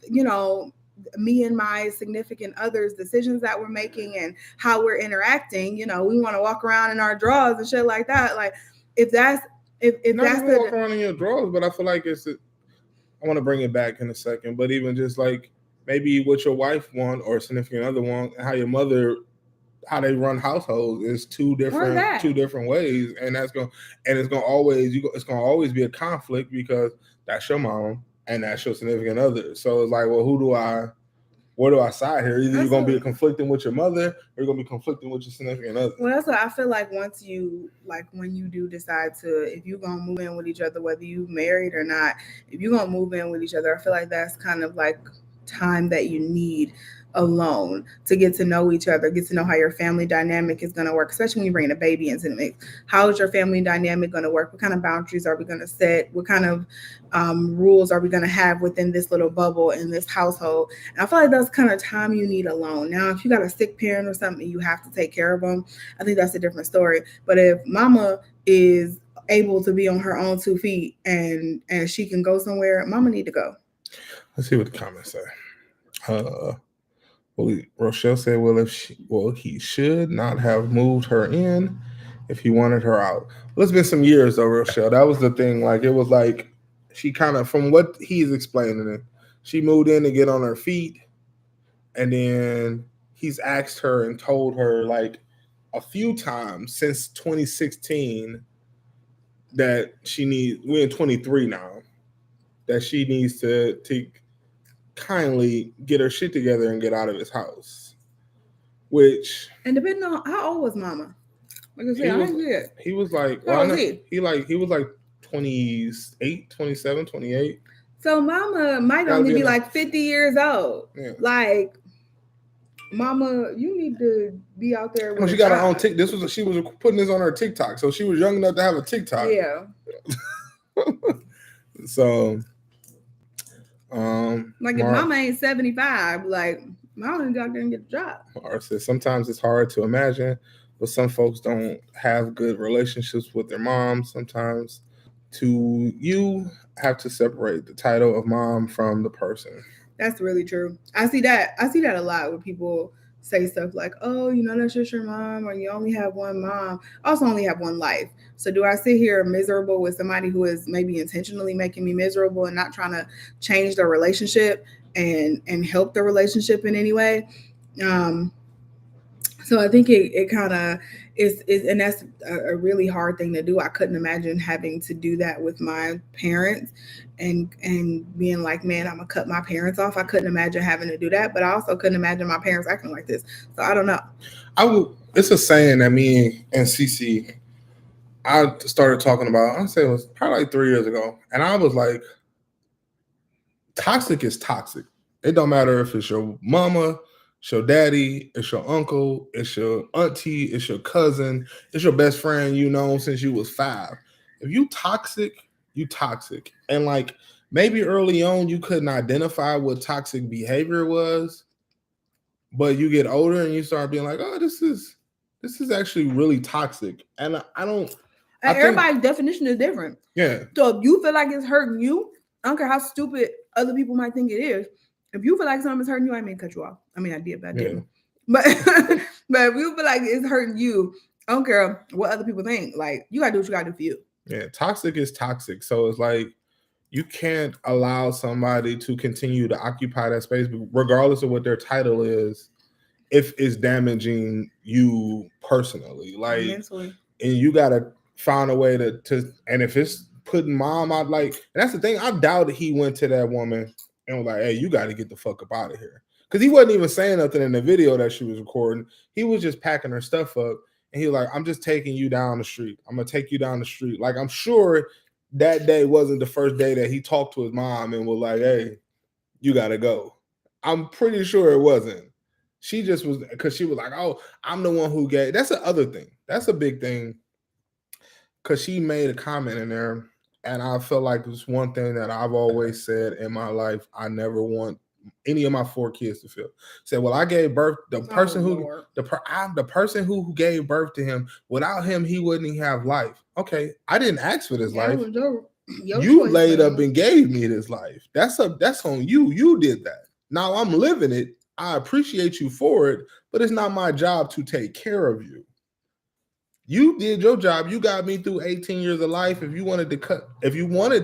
me and my significant other's decisions that we're making and how we're interacting. We want to walk around in our drawers and shit like that. Like, if that's walk around in your drawers, but I feel like I want to bring it back in a second, but even just like maybe what your wife want or significant other want, how your mother, how they run households is two different ways, and it's gonna always be a conflict because that's your mom and that's your significant other. So it's like, well, where do I side here? Either you're gonna be conflicting with your mother or you're gonna be conflicting with your significant other. Well, that's what I feel like. Once you when you do decide if you're gonna move in with each other, whether you married or not, if you're gonna move in with each other, I feel like that's kind of like time that you need alone to get to know each other, get to know how your family dynamic is going to work, especially when you bring a baby into the mix. How is your family dynamic going to work? What kind of boundaries are we going to set? What kind of rules are we going to have within this little bubble in this household? And I feel like that's kind of time you need alone. Now, if you got a sick parent or something, you have to take care of them. I think that's a different story. But if mama is able to be on her own 2 feet and she can go somewhere, mama need to go. Let's see what the comments say. Rochelle said, he should not have moved her in if he wanted her out. Well, it's been some years though, Rochelle. That was the thing. Like, it was like she kind of, from what he's explaining it, she moved in to get on her feet, and then he's asked her and told her like a few times since 2016 that we're in 23 now, that she needs to kindly get her shit together and get out of his house. And depending on how old was mama, like I said, he was like, he was like 28, 27, 28. So mama might only be like 50 years old. Yeah. Like, mama, you need to be out there. She got her own TikTok. She was putting this on her TikTok, so she was young enough to have a TikTok. Yeah. So. If mama ain't 75, like, mama ain't got there and get a job. Mara says sometimes it's hard to imagine, but some folks don't have good relationships with their moms. Sometimes you have to separate the title of mom from the person. That's really true. I see that a lot where people say stuff like, oh, that's just your mom, or you only have one mom. I also only have one life. So do I sit here miserable with somebody who is maybe intentionally making me miserable and not trying to change the relationship and help the relationship in any way? So I think it kind of is, and that's a really hard thing to do. I couldn't imagine having to do that with my parents and being like, man, I'm gonna cut my parents off. I couldn't imagine having to do that, but I also couldn't imagine my parents acting like this. So I don't know. It's a saying that me and Cece, I started talking about, I'd say it was probably like 3 years ago. And I was like, toxic is toxic. It don't matter if it's your mama, it's your daddy, it's your uncle, it's your auntie, it's your cousin, it's your best friend since you was 5. If you toxic, you toxic. And like, maybe early on you couldn't identify what toxic behavior was, but you get older and you start being like, oh, this is actually really toxic. And everybody's definition is different. Yeah. So if you feel like it's hurting you, I don't care how stupid other people might think it is. If you feel like something's hurting you, I may cut you off. I mean, I did, but I didn't. But if you feel like it's hurting you, I don't care what other people think. Like, you gotta do what you gotta do for you. Yeah, toxic is toxic. So it's like, you can't allow somebody to continue to occupy that space, regardless of what their title is, if it's damaging you personally, like mentally. And you gotta find a way to and if it's putting mom out, like, and that's the thing. I doubt he went to that woman and was like, "Hey, you got to get the fuck up out of here," because he wasn't even saying nothing in the video that she was recording. He was just packing her stuff up, and he was like, "I'm just taking you down the street. I'm gonna take you down the street." Like, I'm sure that day wasn't the first day that he talked to his mom and was like, "Hey, you gotta go." I'm pretty sure it wasn't. She just was, because she was like, "Oh, I'm the one who gave." That's the other thing. That's a big thing, because she made a comment in there, and I feel like it's one thing that I've always said in my life. I never want any of my 4 kids to feel. Said, "Well, I gave birth. The person I'm the person who gave birth to him. Without him, he wouldn't have life." Okay, I didn't ask for this life. You laid up and gave me this life. That's on you. You did that. Now I'm living it. I appreciate you for it, but it's not my job to take care of you. You did your job. You got me through 18 years of life. If you wanted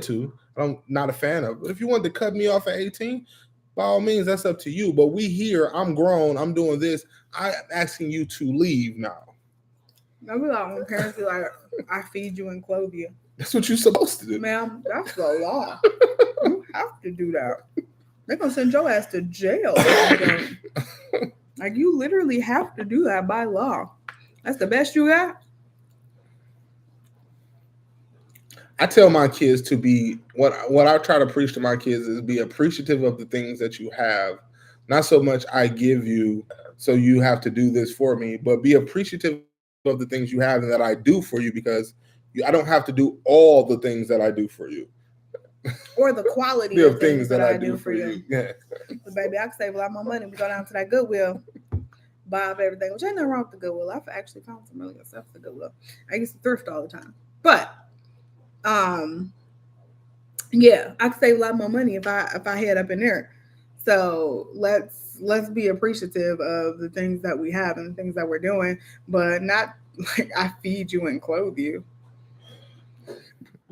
to, I'm not a fan of it. But if you wanted to cut me off at 18, by all means, that's up to you. But we here, I'm grown, I'm doing this. I'm asking you to leave now. I be like, when parents be like, "I feed you and clothe you." That's what you're supposed to do. Ma'am, that's the law. You have to do that. They're going to send your ass to jail. Like, you literally have to do that by law. That's the best you got. I tell my kids to be, what I try to preach to my kids is be appreciative of the things that you have. Not so much I give you, so you have to do this for me, but be appreciative of the things you have and that I do for you, because I don't have to do all the things that I do for you. Or the quality of things that I do for you. Yeah. But baby, I can save a lot more money. We go down to that Goodwill, buy up everything, which ain't nothing wrong with the Goodwill. I've actually found some really good stuff at the Goodwill. I used to thrift all the time. But yeah, I could save a lot more money if I head up in there. So let's be appreciative of the things that we have and the things that we're doing, but not like I feed you and clothe you.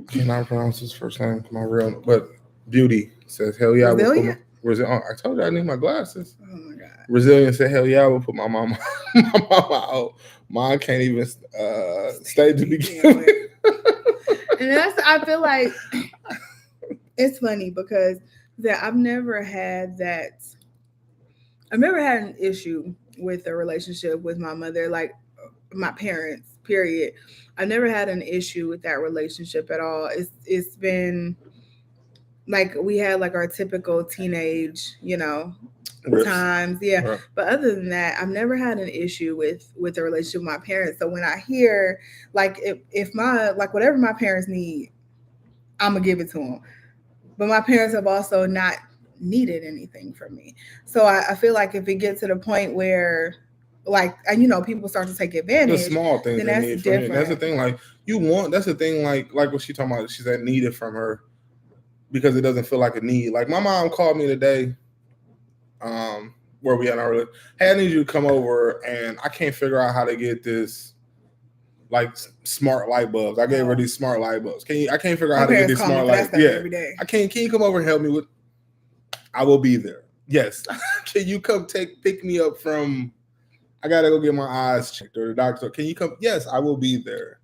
Cannot pronounce his first name, my real, but Beauty says, "Hell yeah, I told you I need my glasses." Oh my god. Resilient said, "Hell yeah, I will put my mama out. Mine can't even stay to begin." And I feel like it's funny because I've never had an issue with a relationship with my mother, like my parents, period. I've never had an issue with that relationship at all. It's been like we had like our typical teenage, times. Yeah. Right. But other than that, I've never had an issue with the relationship with my parents. So when I hear like if my like whatever my parents need, I'm gonna give it to them. But my parents have also not needed anything from me. So I feel like if it gets to the point where like, and people start to take advantage, the small things then that's need different. That's the thing. Like that's the thing. Like what she talking about. She said needed from her because it doesn't feel like a need. Like my mom called me today, where we had our, "Hey, I need you to come over, and I can't figure out how to get this like smart light bulbs. I gave her these smart light bulbs. I can't figure out how to get these smart lights. Yeah, every day. Can you come over and help me with?" I will be there. Yes. Can you come pick me up from? I gotta go get my eyes checked or the doctor. Can you come? Yes, I will be there.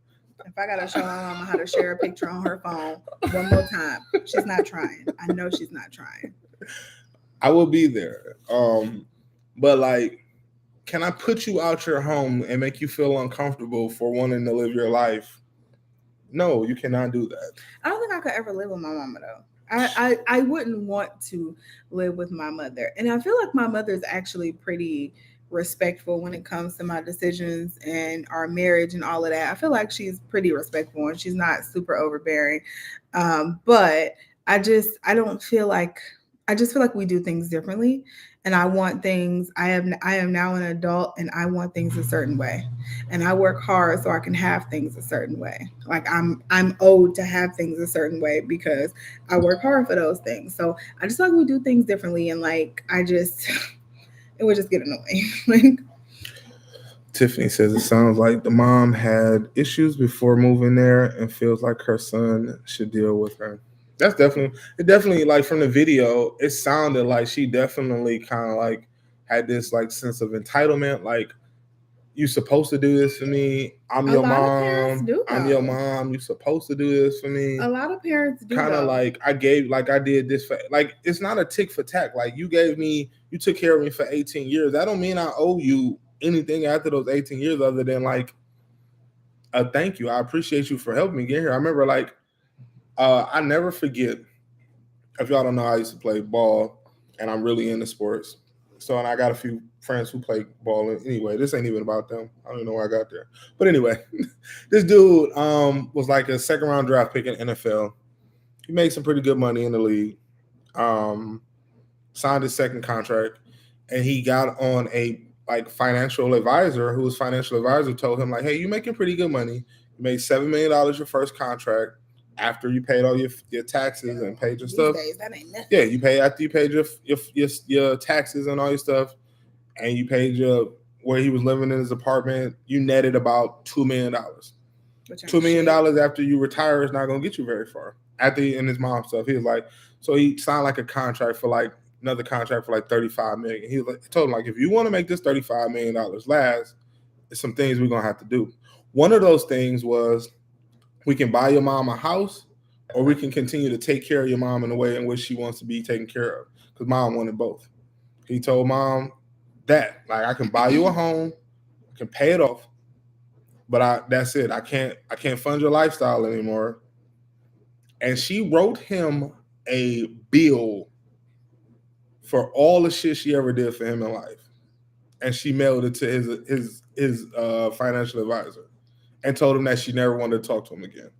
If I gotta show my mama how to share a picture on her phone one more time, she's not trying. I know she's not trying. I will be there. But like, can I put you out your home and make you feel uncomfortable for wanting to live your life? No, you cannot do that. I don't think I could ever live with my mama though. I wouldn't want to live with my mother. And I feel like my mother's actually pretty respectful when it comes to my decisions and our marriage and all of that. I feel like she's pretty respectful and she's not super overbearing. But I just feel like we do things differently. And I want things, I am now an adult and I want things a certain way. And I work hard so I can have things a certain way. Like I'm owed to have things a certain way because I work hard for those things. So I just like we do things differently, and like it would just get annoying. Tiffany says it sounds like the mom had issues before moving there and feels like her son should deal with her. That's definitely like from the video, it sounded like she definitely kind of like had this like sense of entitlement, like you supposed to do this for me. I'm A your lot of parents mom. do, I'm your though. mom. You supposed to do this for me. A lot of parents do, Kind of though. like I did this for, like, it's not a tick for tack. Like you took care of me for 18 years. That don't mean I owe you anything after those 18 years other than like a thank you. I appreciate you for helping me get here. I remember like I never forget. If y'all don't know, I used to play ball, and I'm really into sports. So, and I got a few friends who play ball. Anyway, this ain't even about them. I don't even know where I got there. But anyway, this dude was like a second round draft pick in NFL. He made some pretty good money in the league. Um, Signed his second contract, and he got on a like financial advisor. Whose financial advisor told him like, "Hey, you're making pretty good money. You made $7 million your first contract." After you paid all your taxes and paid your stuff, Days, that ain't nothing. yeah, you pay after you paid your taxes and all your stuff, and you paid your where he was living in his apartment. You netted about $2 million. $2 million after you retire is not going to get you very far. After and his mom stuff, he was like, so he signed like a contract for like another contract for like $35 million. He told him like, if you want to make this $35 million last, there's some things we're gonna have to do. One of those things was, we can buy your mom a house, or we can continue to take care of your mom in the way in which she wants to be taken care of. Because mom wanted both. He told mom that, like, I can buy you a home, I can pay it off, but that's it. I can't fund your lifestyle anymore. And she wrote him a bill for all the shit she ever did for him in life, and she mailed it to his financial advisor, and told him that she never wanted to talk to him again.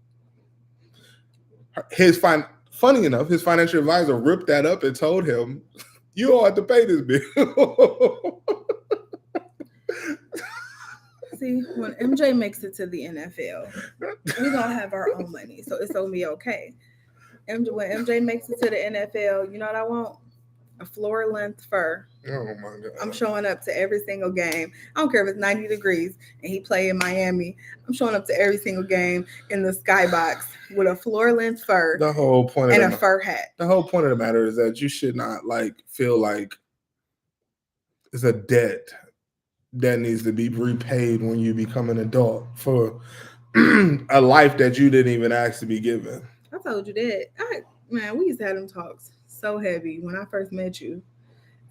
Funny enough, his financial advisor ripped that up and told him, "You don't have to pay this bill." See, when MJ makes it to the NFL, we're gonna have our own money, so it's gonna be okay. When MJ makes it to the NFL, you know what I want? A floor length fur. Oh my god! I'm showing up to every single game. I don't care if it's 90 degrees and he play in Miami. I'm showing up to every single game in the skybox with a floor length fur. The whole point and a fur hat. The whole point of the matter is that you should not like feel like it's a debt that needs to be repaid when you become an adult for a life that you didn't even ask to be given. I told you that. Man, we used to have them talks so heavy when I first met you.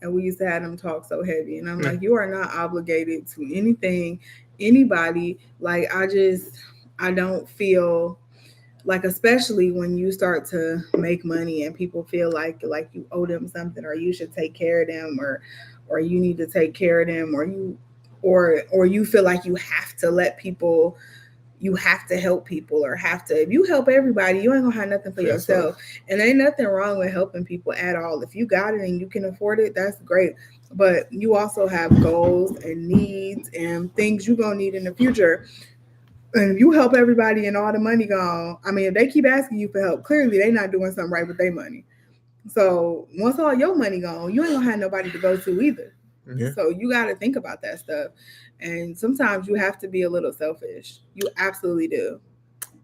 And we used to have them talk so heavy. And I'm like, you are not obligated to anything, anybody. Like, I don't feel like, especially when you start to make money and people feel like you owe them something, or you should take care of them, or you need to take care of them, or you feel like you have to let people, you have to help people, or if you help everybody, you ain't gonna have nothing for yourself. And ain't nothing wrong with helping people at all. If you got it and you can afford it, that's great. But you also have goals and needs and things you're gonna need in the future. And if you help everybody and all the money gone, I mean, if they keep asking you for help, clearly they're not doing something right with their money. So once all your money gone, you ain't gonna have nobody to go to either. Yeah. So you got to think about that stuff. And sometimes you have to be a little selfish. You absolutely do.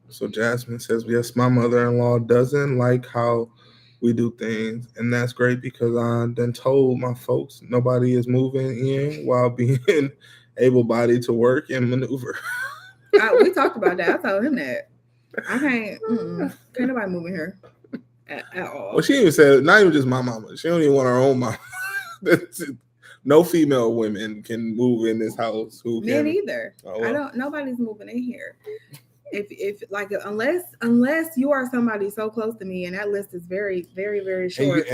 So Jasmine says, yes, my mother-in-law doesn't like how we do things. And that's great because I then told my folks nobody is moving in while being able-bodied to work and maneuver. We talked about that. I told him that. I can't nobody move in here at all. Well, she even said, not even just my mama. She don't even want her own mama. No female women can move in this house. Men either. Oh, well. Nobody's moving in here. If like, unless you are somebody so close to me, and that list is very, very, very short.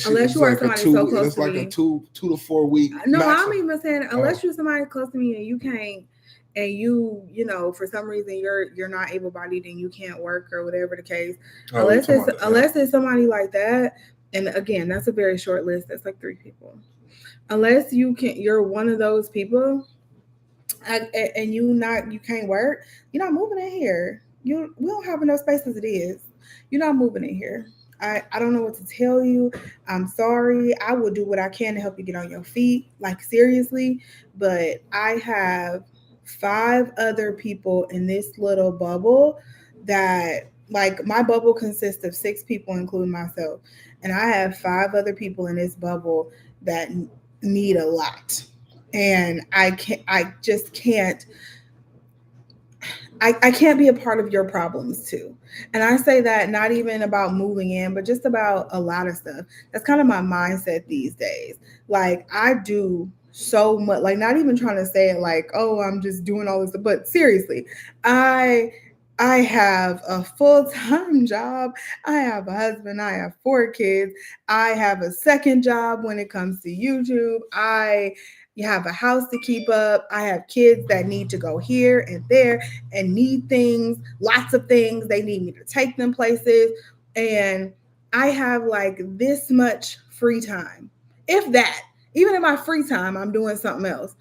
Unless you are somebody so close to me, it's like a 2 to 4 week. No, maximum. I'm even saying unless you're somebody close to me and you can't, and you know, for some reason you're not able-bodied and you can't work or whatever the case. Unless it's somebody like that, and again, that's a very short list. That's like 3 people. Unless you're one of those people, and you can't work, you're not moving in here. We don't have enough space as it is. You're not moving in here. I don't know what to tell you. I'm sorry. I will do what I can to help you get on your feet, like seriously. But I have 5 other people in this little bubble that like my bubble consists of 6 people, including myself, and I have 5 other people in this bubble that need a lot, and I just can't. I can't be a part of your problems too. And I say that not even about moving in, but just about a lot of stuff. That's kind of my mindset these days. Like I do so much, like not even trying to say it like, oh, I'm just doing all this, but seriously, I I have a full-time job. I have a husband. I have 4 kids. I have a second job when it comes to YouTube. I have a house to keep up. I have kids that need to go here and there and need things, lots of things. They need me to take them places. And I have like this much free time. If that, even in my free time, I'm doing something else,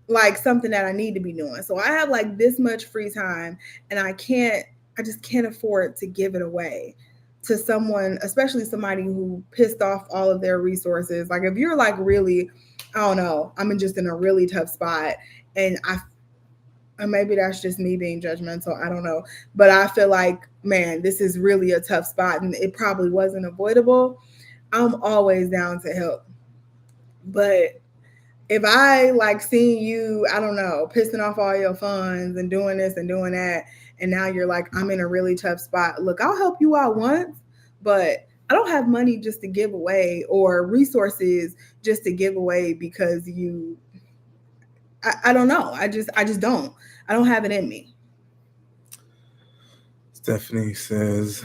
like something that I need to be doing. So I have like this much free time and I just can't afford to give it away to someone, especially somebody who pissed off all of their resources. Like if you're like really, I don't know, just in a really tough spot and and maybe that's just me being judgmental. I don't know. But I feel like, man, this is really a tough spot and it probably wasn't avoidable. I'm always down to help. But if I like seeing you, I don't know, pissing off all your funds and doing this and doing that, and now you're like, I'm in a really tough spot. Look, I'll help you out once, but I don't have money just to give away or resources just to give away because I don't know. I just don't. I don't have it in me. Stephanie says,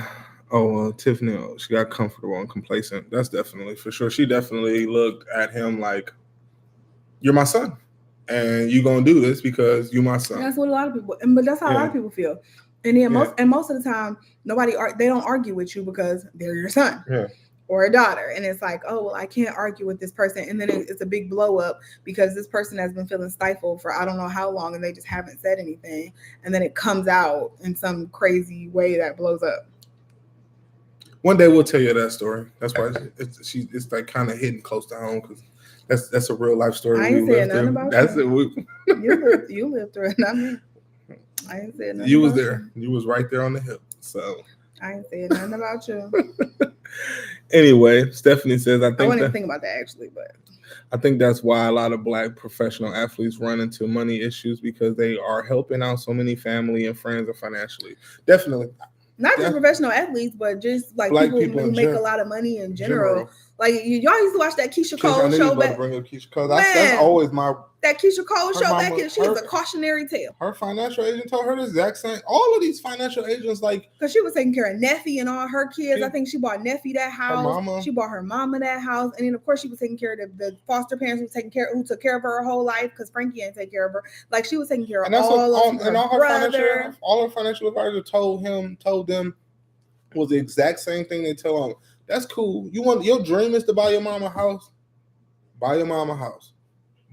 oh, well, Tiffany, she got comfortable and complacent. That's definitely for sure. She definitely looked at him like, you're my son. And you're going to do this because you're my son. That's what a lot of people, but that's how a lot of people feel. And then most of the time, they don't argue with you because they're your son. Yeah. Or a daughter, and it's like, oh well, I can't argue with this person, and then it's a big blow up because this person has been feeling stifled for I don't know how long, and they just haven't said anything, and then it comes out in some crazy way that blows up. One day we'll tell you that story. That's why it's like kind of hitting close to home because that's a real life story. I ain't saying nothing about that's you. You lived through it, not me. I ain't saying nothing. You was there. You was right there on the hip. So I ain't saying nothing about you. Anyway, Stephanie says, I wouldn't even think about that actually, but I think that's why a lot of Black professional athletes run into money issues because they are helping out so many family and friends and financially. Definitely. Not just professional athletes, but just like people who make a lot of money in general. Like y'all used to watch that Keisha Cole show back. Bring up Keisha Cole. That's always that Keisha Cole show back in. She was a cautionary tale. Her financial agent told her the exact same. All of these financial agents, like, because she was taking care of Neffy and all her kids. I think she bought Neffy that house. She bought her mama that house, and then of course she was taking care of the foster parents who took care of her whole life because Frankie didn't take care of her. Like she was taking care of all her financial advisor told them was the exact same thing they tell them. That's cool. Your dream is to buy your mama a house. Buy your mama a house,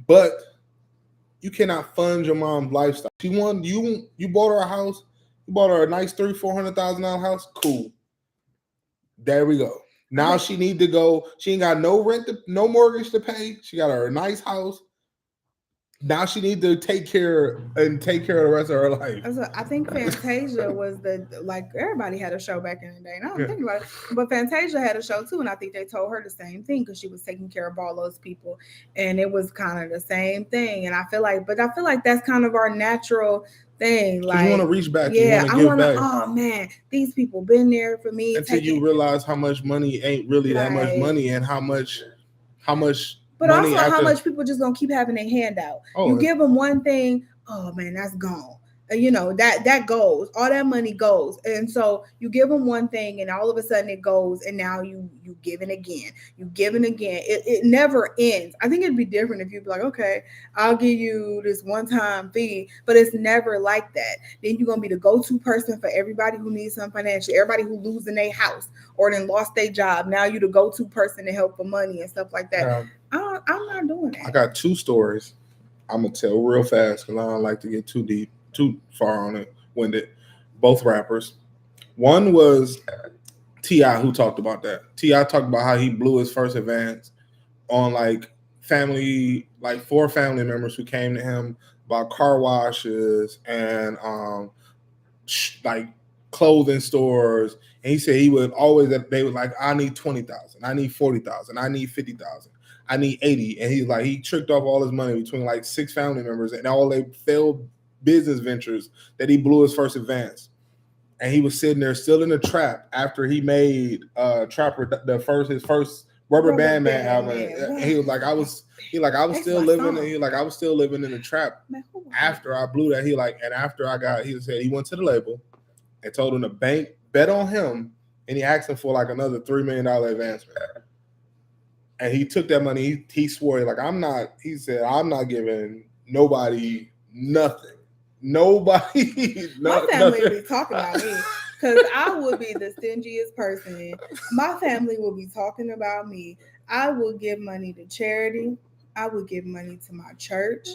but you cannot fund your mom's lifestyle. You bought her a house. You bought her a nice $300,000-$400,000 house. Cool. There we go. Now she need to go. She ain't got no rent, no mortgage to pay. She got her a nice house. Now she needs to take care of the rest of her life. I think Fantasia was everybody had a show back in the day. Now I'm thinking about it, but Fantasia had a show too, and I think they told her the same thing because she was taking care of all those people, and it was kind of the same thing. And I feel like that's kind of our natural thing. Like you want to reach back. Yeah, I want to. Oh man, these people been there for me. Until you realize how much money ain't really that much money, and how much. But also how much people just gonna keep having their hand out. You give them one thing, oh man, that's gone. That goes. All that money goes, and so you give them one thing, and all of a sudden it goes, and now you giving again. You giving again. It never ends. I think it'd be different if you'd be like, okay, I'll give you this one-time fee, but it's never like that. Then you're gonna be the go-to person for everybody who needs some financial, everybody who losing their house or then lost their job. Now you the go-to person to help for money and stuff like that. I'm not doing that. I got 2 stories I'm gonna tell real fast because I don't like to get too far on it winded. Both rappers. One was T.I. who talked about that. T.I. talked about how he blew his first advance on family, 4 family members who came to him about car washes and clothing stores, and he said he would always, they were like, I need 20,000, I need 40,000, I need 50,000, I need 80, and he's like, he tricked off all his money between like 6 family members and all they failed business ventures that he blew his first advance. And he was sitting there still in the trap after he made Trapper his first Rubber Band Man album. And he was like, I was still living in the trap after I blew that. He said he went to the label and told him the bank bet on him, and he asked him for like another $3 million advancement. And he took that money. He swore he said, I'm not giving nobody nothing. Nobody. My family would be talking about me because I would be the stingiest person. My family will be talking about me. I will give money to charity. I would give money to my church.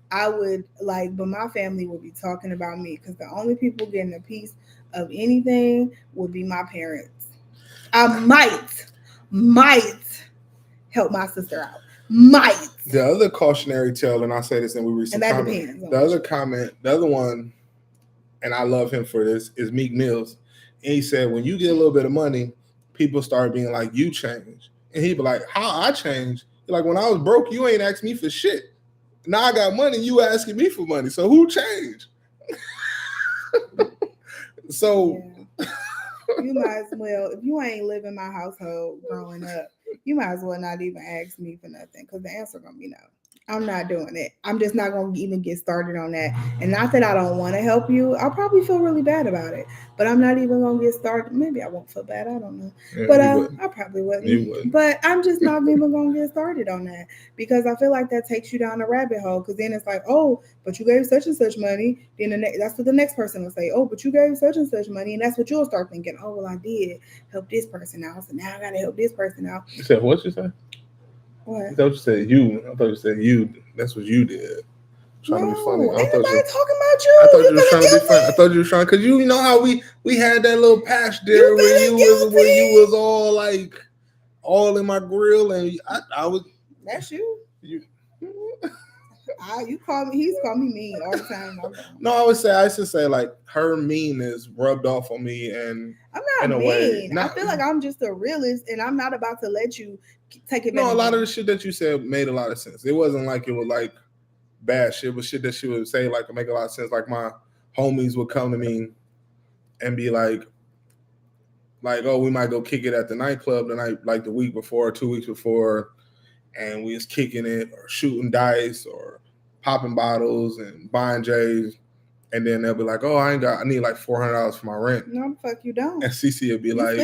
But my family would be talking about me because the only people getting a piece of anything would be my parents. I might help my sister out. Might. The other cautionary tale, and I say this, and we recently comment. The other one, and I love him for this, is Meek Mills. And he said, when you get a little bit of money, people start being like, you change. And he'd be like, how I change? Like, when I was broke, you ain't asked me for shit. Now I got money, you asking me for money. So who changed? So you might as well, if you ain't live in my household growing up, you might as well not even ask me for nothing because the answer gonna be no. I'm not doing it. I'm just not going to even get started on that. And not that I don't want to help you. I'll probably feel really bad about it. But I'm not even going to get started. Maybe I won't feel bad. I don't know. Yeah, but I probably wouldn't. But I'm just not even going to get started on that because I feel like that takes you down a rabbit hole because then it's like, oh, but you gave such and such money. Then that's what the next person will say. Oh, but you gave such and such money. And that's what you'll start thinking. Oh, well, I did help this person out. So now I got to help this person out. You said, what you say? What? I thought you said you. I thought you said you. That's what you did. Trying to be funny. Ain't nobody talking about you. I thought you was trying to be funny. I thought you was trying because you know how we had that little patch there where you was all like all in my grill and I was. That's you. You call me. He's called me mean all the time. No, I should say like her meanness rubbed off on me, and I'm not mean. I feel like I'm just a realist, and I'm not about to let you take it. No, a lot of the shit that you said made a lot of sense. It wasn't like it was like bad shit, but shit that she would say like make a lot of sense. Like my homies would come to me and be like, oh, we might go kick it at the nightclub tonight, like the week before, 2 weeks before, and we was kicking it or shooting dice or popping bottles and buying J's, and then they'll be like, "Oh, I need like $400 for my rent." No, fuck you don't. And CC would be like,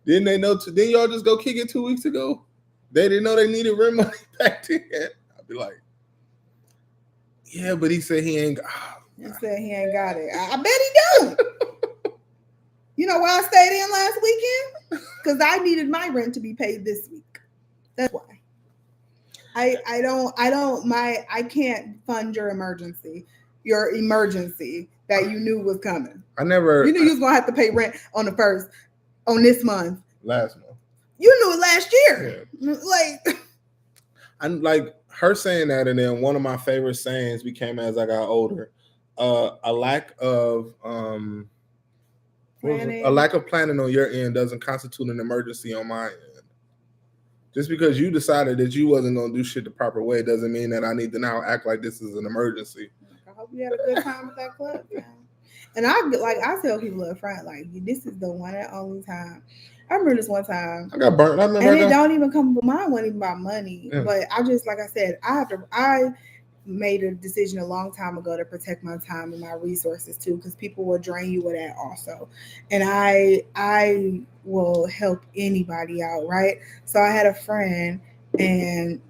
"Didn't they know? Didn't y'all just go kick it 2 weeks ago? They didn't know they needed rent money back then." I'd be like, "Yeah, but he said he ain't." He said he ain't got it. I bet he don't. You know why I stayed in last weekend? Because I needed my rent to be paid this week. That's why. I can't fund your emergency that you knew was coming. You knew you was gonna have to pay rent on the first, on this month. Last month. You knew it last year. Yeah. I'm like her saying that, and then one of my favorite sayings became as I got older, a lack of planning on your end doesn't constitute an emergency on my end. Just because you decided that you wasn't going to do shit the proper way doesn't mean that I need to now act like this is an emergency. I hope you had a good time at that club, man. And I tell people up front, like, this is the one and only time. I remember this one time. I got burnt. And it don't even come from mine, wasn't even about money. Yeah. But I just, like I said, I made a decision a long time ago to protect my time and my resources too, because people will drain you with that also. And I will help anybody out, right? So I had a friend, and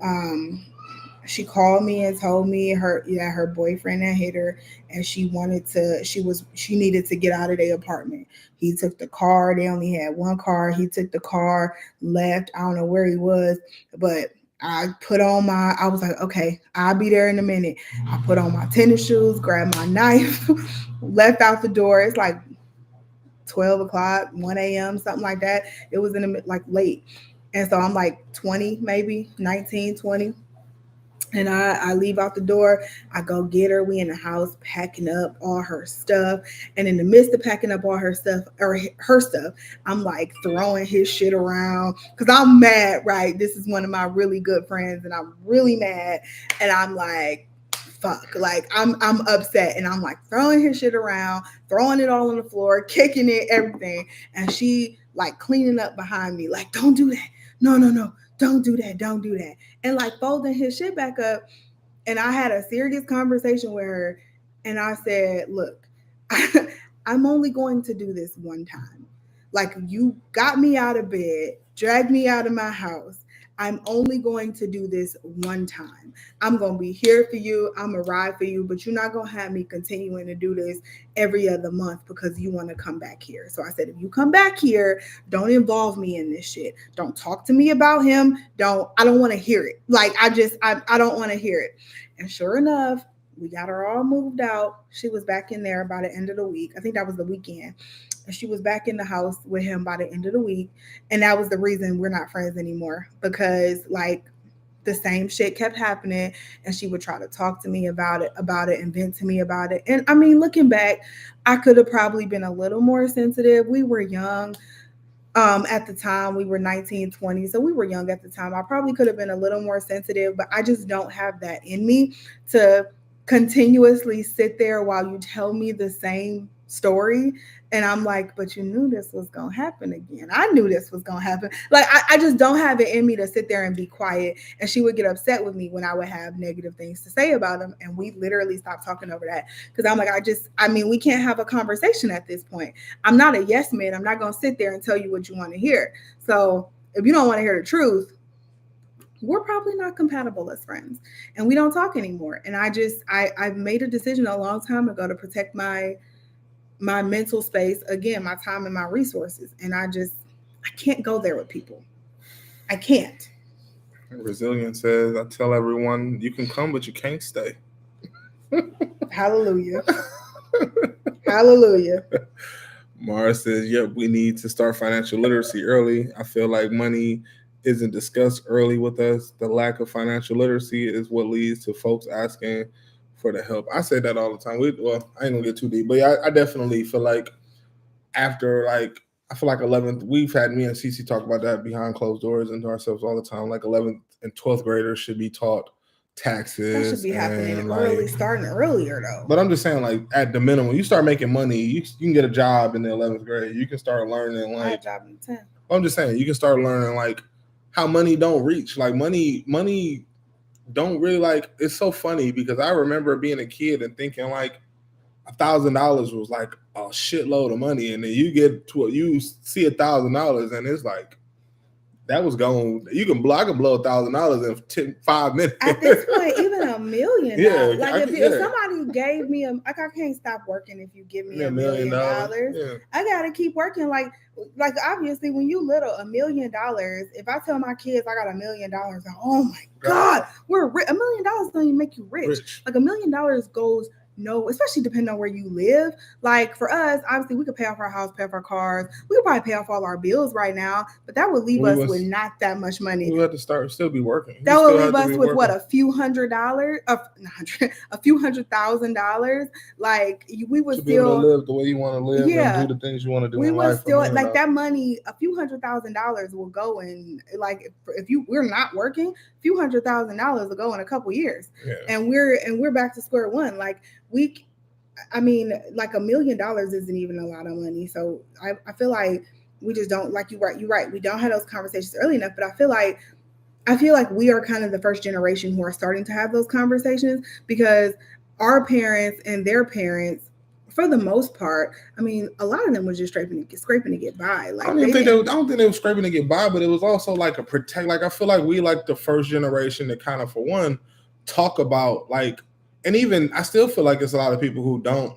she called me and told me her boyfriend had hit her, and she needed to get out of their apartment. He took the car. They only had one car. He took the car, left. I don't know where he was, but I was like, okay, I'll be there in a minute. I put on my tennis shoes, grabbed my knife, left out the door. It's like 12 o'clock, 1 a.m., something like that. It was late. And so I'm like 20, maybe 19, 20. And I leave out the door. I go get her. We in the house packing up all her stuff. And in the midst of packing up all her stuff or her stuff, I'm like throwing his shit around because I'm mad, right? This is one of my really good friends and I'm really mad. And I'm like, fuck. Like I'm upset and I'm like throwing his shit around, throwing it all on the floor, kicking it, everything. And she like cleaning up behind me, like, don't do that. No, no, no. Don't do that. Don't do that. And like folding his shit back up. And I had a serious conversation with her. And I said, look, I'm only going to do this one time. Like, you got me out of bed, dragged me out of my house. I'm only going to do this one time. I'm going to be here for you. I'm going to ride for you, but you're not going to have me continuing to do this every other month because you want to come back here. So I said, if you come back here, don't involve me in this shit. Don't talk to me about him. I don't want to hear it. Like, I don't want to hear it. And sure enough, we got her all moved out. She was back in there by the end of the week. I think that was the weekend. And she was back in the house with him by the end of the week. And that was the reason we're not friends anymore. Because like the same shit kept happening. And she would try to talk to me about it and vent to me about it. And I mean, looking back, I could have probably been a little more sensitive. We were young. At the time we were 19, 20. So we were young at the time. I probably could have been a little more sensitive, but I just don't have that in me to continuously sit there while you tell me the same story. And I'm like, but you knew this was going to happen again. I knew this was going to happen. Like, I just don't have it in me to sit there and be quiet. And she would get upset with me when I would have negative things to say about him. And we literally stopped talking over that. Because I'm like, we can't have a conversation at this point. I'm not a yes man. I'm not going to sit there and tell you what you want to hear. So if you don't want to hear the truth, we're probably not compatible as friends. And we don't talk anymore. And I've made a decision a long time ago to protect my mental space, again, my time and my resources. And I can't go there with people. I can't. Resilient says, I tell everyone, you can come, but you can't stay. Hallelujah. Hallelujah. Mara says, yep, we need to start financial literacy early. I feel like money isn't discussed early with us. The lack of financial literacy is what leads to folks asking for the help. I say that all the time. I ain't gonna get too deep, but yeah, I definitely feel like after I feel like 11th, we've had me and Cece talk about that behind closed doors and to ourselves all the time. Like 11th and 12th graders should be taught taxes. That should be happening early, starting earlier though. But I'm just saying, like at the minimum, you start making money, you can get a job in the 11th grade. You can start learning I had a job in 10th. I'm just saying, you can start learning like how money don't reach. Like money don't really like. It's so funny because I remember being a kid and thinking like $1,000 was like a shitload of money, and then you see $1,000 and it's like that was gone. I can blow $1,000 in 5 minutes. At this point, even $1 million. Yeah, like if somebody gave me I can't stop working if you give me $1 million. Yeah. I gotta keep working. Like obviously when you little, $1 million. If I tell my kids I got $1 million, oh my God, we're $1 million don't even make you rich. Like $1 million goes. No, especially depending on where you live. Like for us, obviously we could pay off our house, pay off our cars. We could probably pay off all our bills right now, but that would leave us with not that much money. We have to still be working. That would leave us with what, a few $100,000, a few $100,000. Like we would still live the way you want to live and do the things you want to do. We would still like that money. A few $100,000 will go in. Like if we're not working, a few $100,000 will go in a couple years, and we're back to square one. Like like $1 million isn't even a lot of money. So I feel like we just don't, like you're right. We don't have those conversations early enough, but I feel like we are kind of the first generation who are starting to have those conversations because our parents and their parents, for the most part, a lot of them was just scraping to get by. Like I don't think they were scraping to get by, but it was also like a protect. Like I feel like we like the first generation to kind of, for one, talk about like. And even I still feel like it's a lot of people who don't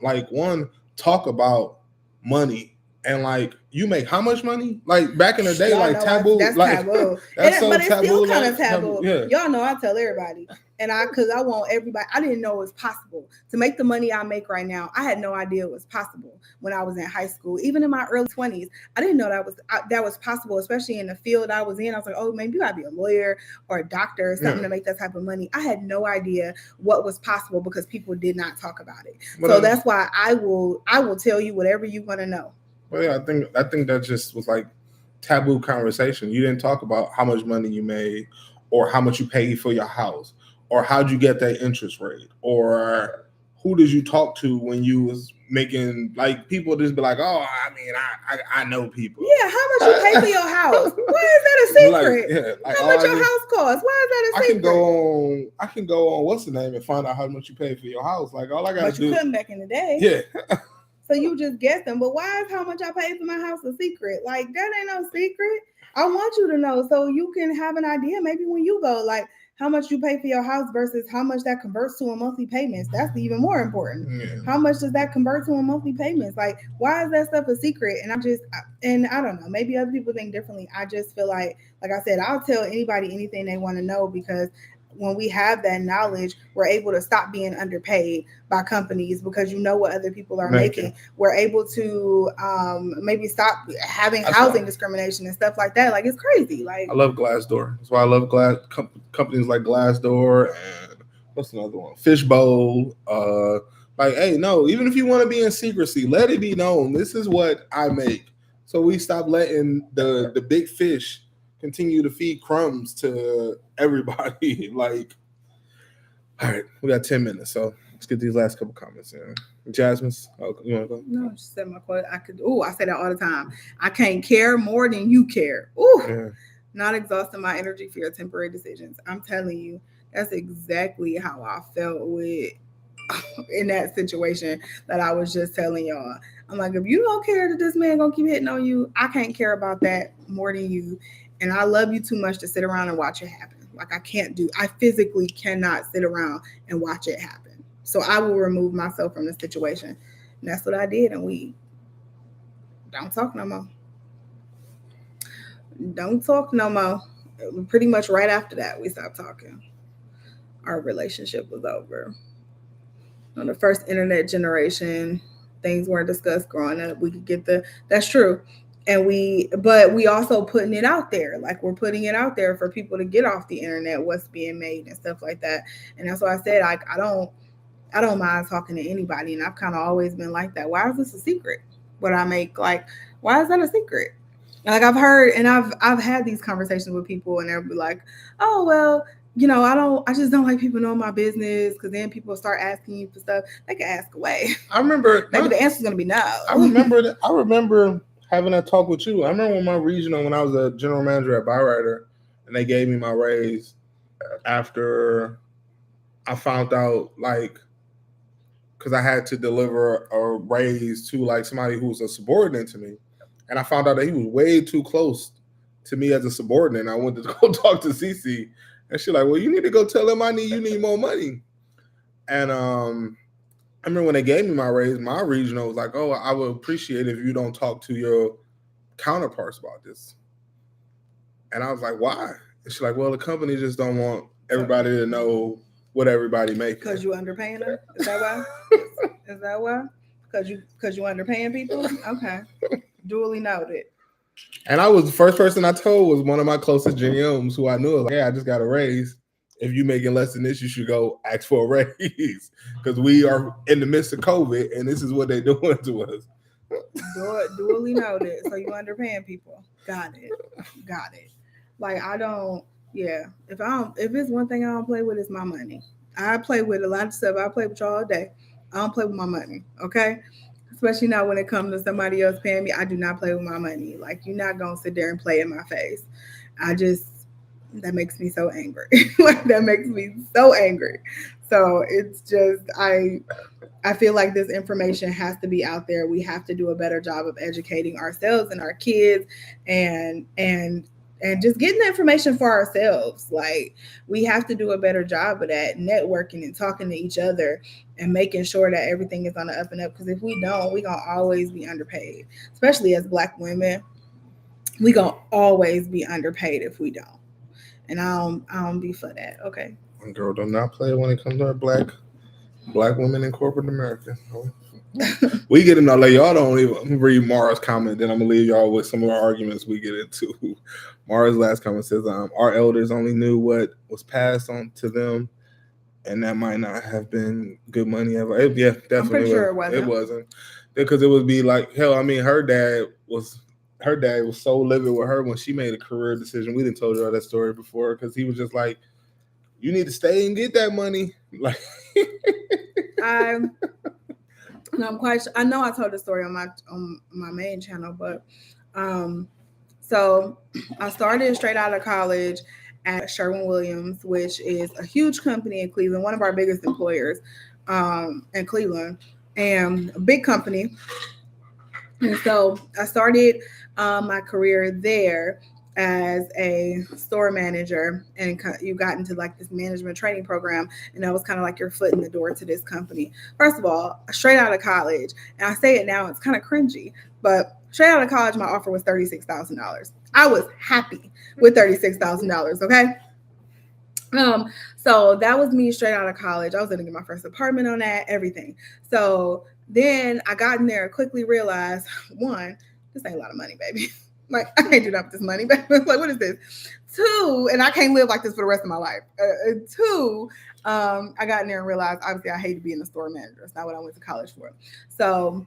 talk about money and like you make how much money? Like back in the day, taboo. That's taboo. That's so but it's taboo. Still kind of taboo. Yeah. Y'all know I tell everybody. And because I want everybody, I didn't know it was possible to make the money I make right now. I had no idea it was possible when I was in high school. Even in my early 20s, I didn't know that was possible, especially in the field I was in. I was like, oh, maybe you gotta be a lawyer or a doctor or something to make that type of money. I had no idea what was possible because people did not talk about it. So that's why I will tell you whatever you want to know. Well, yeah, I think that just was like taboo conversation. You didn't talk about how much money you made, or how much you paid for your house, or how'd you get that interest rate, or who did you talk to when you was making, like, people just be like, oh, I mean, I know people. Yeah, how much you pay for your house? Why is that a secret? How much your house costs? Why is that a secret? I can go on what's the name and find out how much you pay for your house. Like, all I gotta do. But you couldn't back in the day. Yeah. So you just guess them. But why is how much I pay for my house a secret? Like, that ain't no secret. I want you to know so you can have an idea maybe when you go, like, how much you pay for your house versus how much that converts to in monthly payments. That's even more important. Yeah. How much does that convert to in monthly payments? Like, why is that stuff a secret? And I don't know, maybe other people think differently. I just feel like I said, I'll tell anybody anything they want to know, because when we have that knowledge, we're able to stop being underpaid by companies because you know what other people are making. We're able to maybe stop having housing discrimination and stuff like that. Like, it's crazy. Like, I love Glassdoor. That's why I love companies like Glassdoor and what's another one? Fishbowl. Like, hey, no, even if you want to be in secrecy, let it be known. This is what I make. So we stop letting the big fish continue to feed crumbs to everybody. Like, all right, we got 10 minutes, so let's get these last couple comments in. Jasmine's, you want to go? No, just said my quote. I say that all the time. I can't care more than you care. Ooh, yeah. Not exhausting my energy for your temporary decisions. I'm telling you, that's exactly how I felt with in that situation that I was just telling y'all. I'm like, if you don't care that this man gonna keep hitting on you, I can't care about that more than you. And I love you too much to sit around and watch it happen. Like, I physically cannot sit around and watch it happen. So I will remove myself from the situation. And that's what I did. And we don't talk no more. Don't talk no more. Pretty much right after that, we stopped talking. Our relationship was over. On the first internet generation, things weren't discussed growing up. We could get that's true. But we also putting it out there. Like, we're putting it out there for people to get off the internet, what's being made and stuff like that. And that's why I said, like, I don't mind talking to anybody. And I've kind of always been like that. Why is this a secret? What I make, like, why is that a secret? Like, I've heard, and I've had these conversations with people, and they'll be like, oh, well, you know, I just don't like people knowing my business, because then people start asking you for stuff. They can ask away. I remember maybe the answer's gonna be no. I remember having that talk with you. I remember when I was a general manager at Byrider, and they gave me my raise after I found out, like, because I had to deliver a raise to, like, somebody who was a subordinate to me, and I found out that he was way too close to me as a subordinate. I went to go talk to Cece, and she's like, well, you need to go tell him you need more money. And I remember when they gave me my raise, my regional was like, oh, I would appreciate it if you don't talk to your counterparts about this. And I was like, why? And she's like, well, the company just don't want everybody to know what everybody makes. Because you underpaying her? Is that why? Is that why? Because you underpaying people? Okay. Duly noted. And the first person I told was one of my closest GMs who I knew. Like, hey, I just got a raise. If you're making less than this, you should go ask for a raise, because we are in the midst of COVID, and this is what they're doing to us. Duly noted. So you underpaying people. Got it. Like, if it's one thing I don't play with, it's my money. I play with a lot of stuff. I play with y'all all day. I don't play with my money. Okay. Especially not when it comes to somebody else paying me. I do not play with my money. Like, you're not gonna sit there and play in my face. That makes me so angry. That makes me so angry. So it's just, I feel like this information has to be out there. We have to do a better job of educating ourselves and our kids, and just getting the information for ourselves. Like, we have to do a better job of that, networking and talking to each other and making sure that everything is on the up and up. Because if we don't, we're going to always be underpaid, especially as Black women. We're going to always be underpaid if we don't. And I don't be for that. Okay. Girl, do not play when it comes to our black women in corporate America. We get into like y'all don't even read Mara's comment. Then I'm gonna leave y'all with some of our arguments we get into. Mara's last comment says, "Our elders only knew what was passed on to them, and that might not have been good money ever." Yeah, definitely. I'm pretty sure it wasn't. It wasn't, because it would be like hell. I mean, her dad was so livid with her when she made a career decision. We didn't told y'all that story before, because he was just like, "You need to stay and get that money." Like, I'm quite sure. I know I told the story on my main channel, but so I started straight out of college at Sherwin-Williams, which is a huge company in Cleveland, one of our biggest employers in Cleveland, and a big company. And so I started my career there as a store manager, and you got into like this management training program, and that was kind of like your foot in the door to this company. First of all, straight out of college, and I say it now, it's kind of cringy, but straight out of college, my offer was $36,000. I was happy with $36,000. Okay. So that was me straight out of college. I was gonna get my first apartment on that, everything. So then I got in there, quickly realized, one, this ain't a lot of money, baby. Like, I can't do that with this money, baby. Like, what is this? Two, and I can't live like this for the rest of my life. Two, I got in there and realized, obviously, I hated being a store manager. It's not what I went to college for. So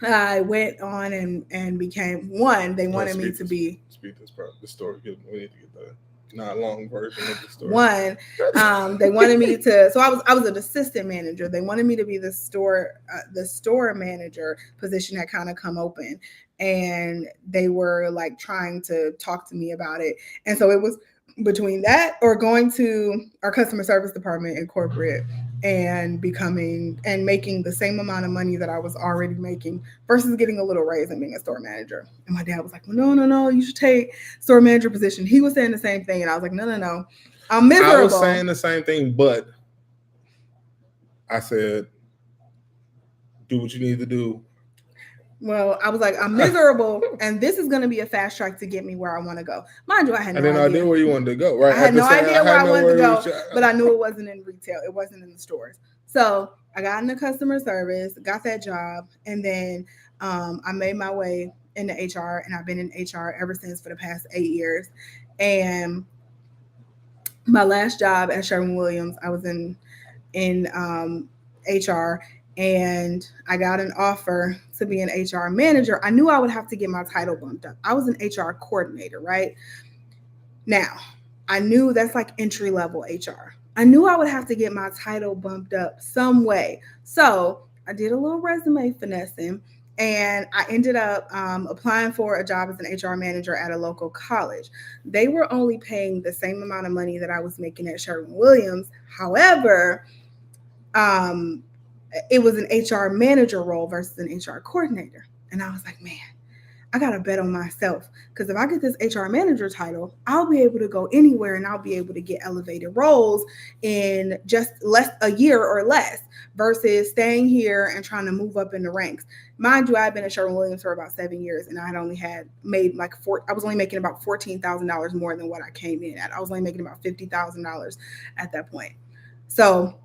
I went on and became one. They wanted me to be. Speak this part of the story. We need to get the not long version of the story. One, they wanted me to. So I was an assistant manager. They wanted me to be the store manager position had kind of come open, and they were like trying to talk to me about it. And so it was between that or going to our customer service department in corporate and making the same amount of money that I was already making versus getting a little raise and being a store manager. And my dad was like, well, no, you should take store manager position. He was saying the same thing. And I was like, no, I'm miserable. I was saying the same thing, but I said, do what you need to do. Well, I was like, I'm miserable, and this is going to be a fast track to get me where I want to go. Mind you, I had no idea. I didn't know where you wanted to go, right? I had no idea where I wanted to go, but I knew it wasn't in retail. It wasn't in the stores. So I got into customer service, got that job, and then I made my way into HR, and I've been in HR ever since for the past 8 years. And my last job at Sherwin-Williams, I was in HR, and I got an offer to be an HR manager. I knew I would have to get my title bumped up. I was an HR coordinator, right? Now, I knew that's like entry level HR. I knew I would have to get my title bumped up some way. So I did a little resume finessing, and I ended up applying for a job as an HR manager at a local college. They were only paying the same amount of money that I was making at Sherwin-Williams. However, it was an HR manager role versus an HR coordinator. And I was like, man, I got to bet on myself, because if I get this HR manager title, I'll be able to go anywhere and I'll be able to get elevated roles in just a year or less versus staying here and trying to move up in the ranks. Mind you, I've been at Sherwin-Williams for about 7 years, and I had only made I was only making about $14,000 more than what I came in at. I was only making about $50,000 at that point. So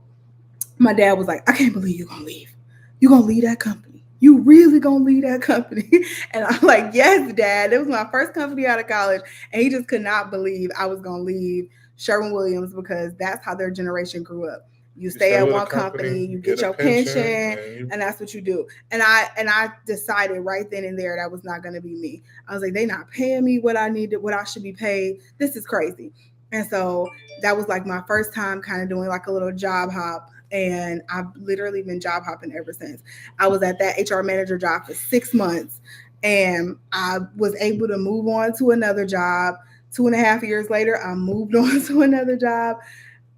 my dad was like, I can't believe you're going to leave. You're going to leave that company. You really going to leave that company? And I'm like, yes, Dad. It was my first company out of college. And he just could not believe I was going to leave Sherwin-Williams, because that's how their generation grew up. You stay at one company, you get your pension, and that's what you do. And I decided right then and there that was not going to be me. I was like, they're not paying me what I needed, what I should be paid. This is crazy. And so that was like my first time kind of doing like a little job hop. And I've literally been job hopping ever since. I was at that HR manager job for 6 months, and I was able to move on to another job. 2.5 years later, I moved on to another job.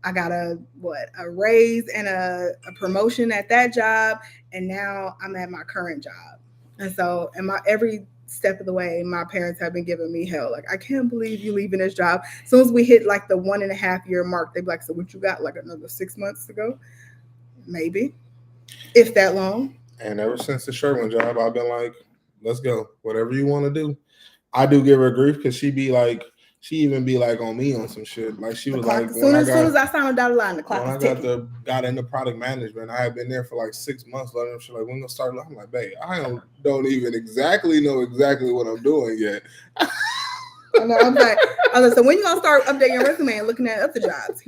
I got a raise and a promotion at that job. And now I'm at my current job. And so, every step of the way, my parents have been giving me hell. Like, I can't believe you leaving this job. As soon as we hit like the 1.5 year mark, they'd be like, so what you got, like another 6 months to go? Maybe, if that long. And ever since the Sherwin job, I've been like, let's go. Whatever you want to do. I do give her grief because she be like, she even be like on me on some shit. Like she was like, as soon as I signed on dotted line, the clock is ticking. Got into product management, I had been there for like 6 months. Letting them shit like, when gonna start? I'm like, babe, I don't even exactly know what I'm doing yet. I know. I'm like, so when you gonna start updating your resume and looking at other jobs?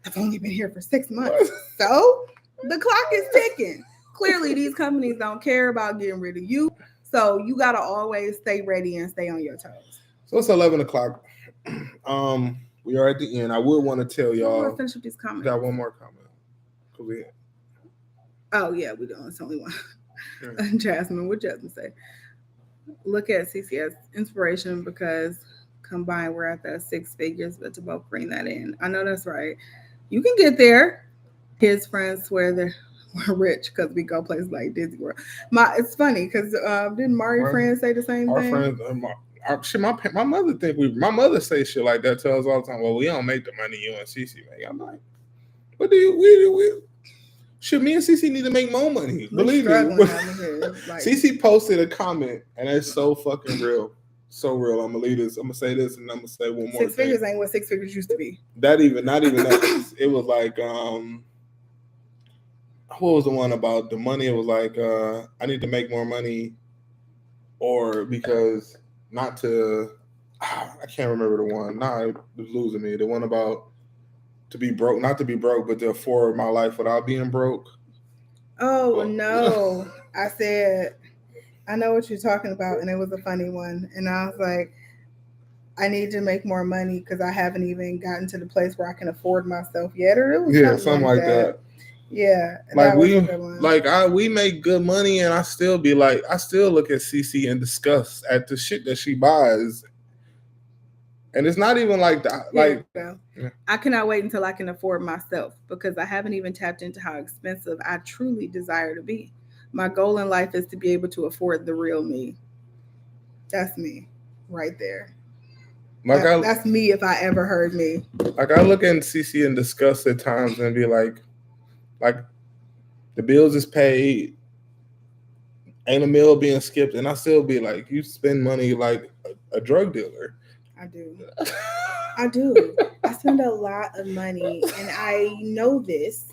I've only been here for 6 months, so the clock is ticking. Clearly, these companies don't care about getting rid of you, so you gotta always stay ready and stay on your toes. So it's 11 o'clock. We are at the end. I would want to tell y'all. We'll finish with these comments. Got one more comment. Oh yeah, we don't. It's only one. Yeah. Jasmine, what Jasmine say? Look at CCS inspiration because combined we're at the 6 figures, but to both bring that in. I know that's right. You can get there. His friends swear we're rich because we go places like Disney World. It's funny because didn't friends say the same thing? Our friends, my mother my mother say shit like that to us all the time. Well, we don't make the money you and Cece make. I'm like, what do you? Should me and Cece need to make more money? Believe me. Cece posted a comment, and it's so fucking real. So real. I'm gonna leave this. I'm gonna say this, and I'm gonna say one more. 6 figures ain't what 6 figures used to be. Not even that. It was like, what was the one about the money? It was like, I need to make more money, or because not to. I can't remember the one. Nah, it was losing me. The one about to be broke, not to be broke, but to afford my life without being broke. Oh no! I said. I know what you're talking about, and it was a funny one. And I was like, I need to make more money because I haven't even gotten to the place where I can afford myself yet. Or it was something like that. Yeah, like we make good money, and I still look at CC in disgust at the shit that she buys, and it's not even like that. I cannot wait until I can afford myself because I haven't even tapped into how expensive I truly desire to be. My goal in life is to be able to afford the real me. That's me right there. That's me if I ever heard me. Like I look at CC in disgust at times and be like the bills is paid, ain't a meal being skipped, and I still be like, you spend money like a drug dealer. I do. I spend a lot of money, and I know this.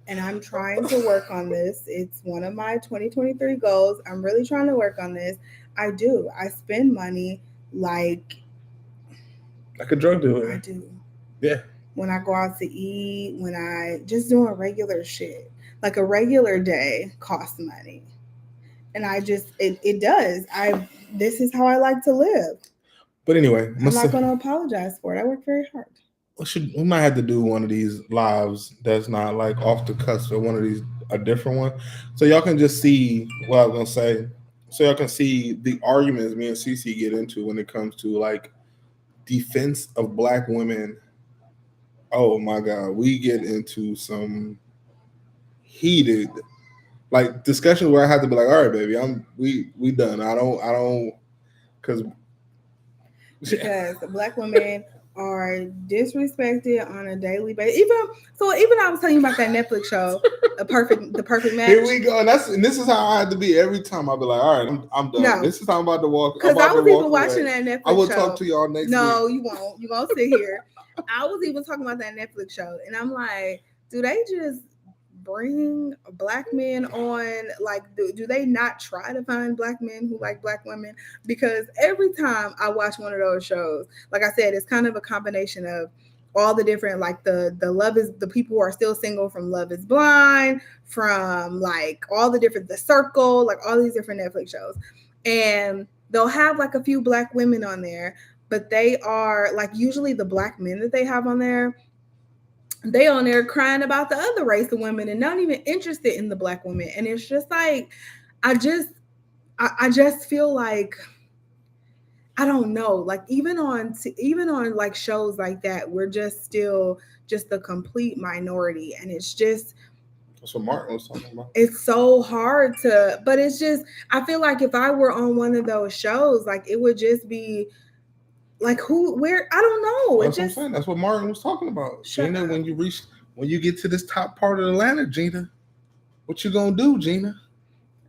And I'm trying to work on this. It's one of my 2023 goals. I'm really trying to work on this. I do. I spend money like a drug dealer. I do. Yeah. When I go out to eat, when I just doing regular shit. Like a regular day costs money. And I just, it does. This is how I like to live. But anyway. I'm not going to apologize for it. I work very hard. We might have to do one of these lives that's not like off the cusp or one of these a different one, so y'all can just see what I was gonna say. So y'all can see the arguments me and CC get into when it comes to like defense of Black women. Oh my God, we get into some heated like discussions where I have to be like, all right, baby, we done. I don't because Black women are disrespected on a daily basis. Even I was telling you about that Netflix show, the perfect match. Here we go, and this is how I had to be every time. I'll be like, all right, I'm done. No. This is how I'm about to walk. Because I was even watching that Netflix show. I will talk to y'all next week. No, you won't. You won't sit here. I was even talking about that Netflix show, and I'm like, do they just bring Black men on? Like, do they not try to find Black men who like Black women? Because every time I watch one of those shows, like I said, it's kind of a combination of all the different, like the Love is, the people who are still single from Love is Blind, from like all the different, The Circle, like all these different Netflix shows. And they'll have like a few Black women on there, but they are like usually the Black men that they have on there, they on there crying about the other race of women and not even interested in the Black women. And it's just like, I just feel like, I don't know, like even on like shows like that, we're just still just the complete minority. And it's just, that's what Martin was talking about. It's so hard but it's just, I feel like if I were on one of those shows, like it would just be like where, I don't know. That's what I'm saying. That's what Martin was talking about. Gina, when you get to this top part of Atlanta, Gina, what you gonna do, Gina?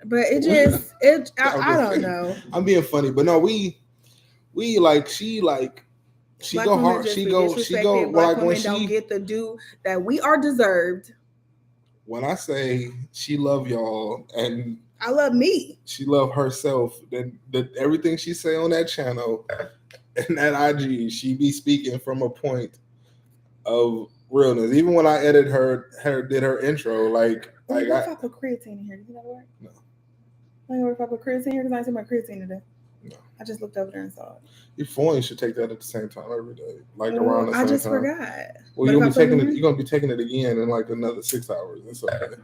But I don't know. I'm being funny, but no, we like, she like, She go hard. She go. Black women don't get the due that we are deserved. When I say she love y'all and I love me, she love herself. Then everything she say on that channel and that IG, she be speaking from a point of realness. Even when I did her intro, like what if I put creatine in here? Does that work? No. What if I put creatine here? Because I see my creatine today. No. I just looked over there and saw it. Your phone should take that at the same time every day, like around the same time. I just forgot. Well, you're gonna be taking it again in like another 6 hours. That's okay.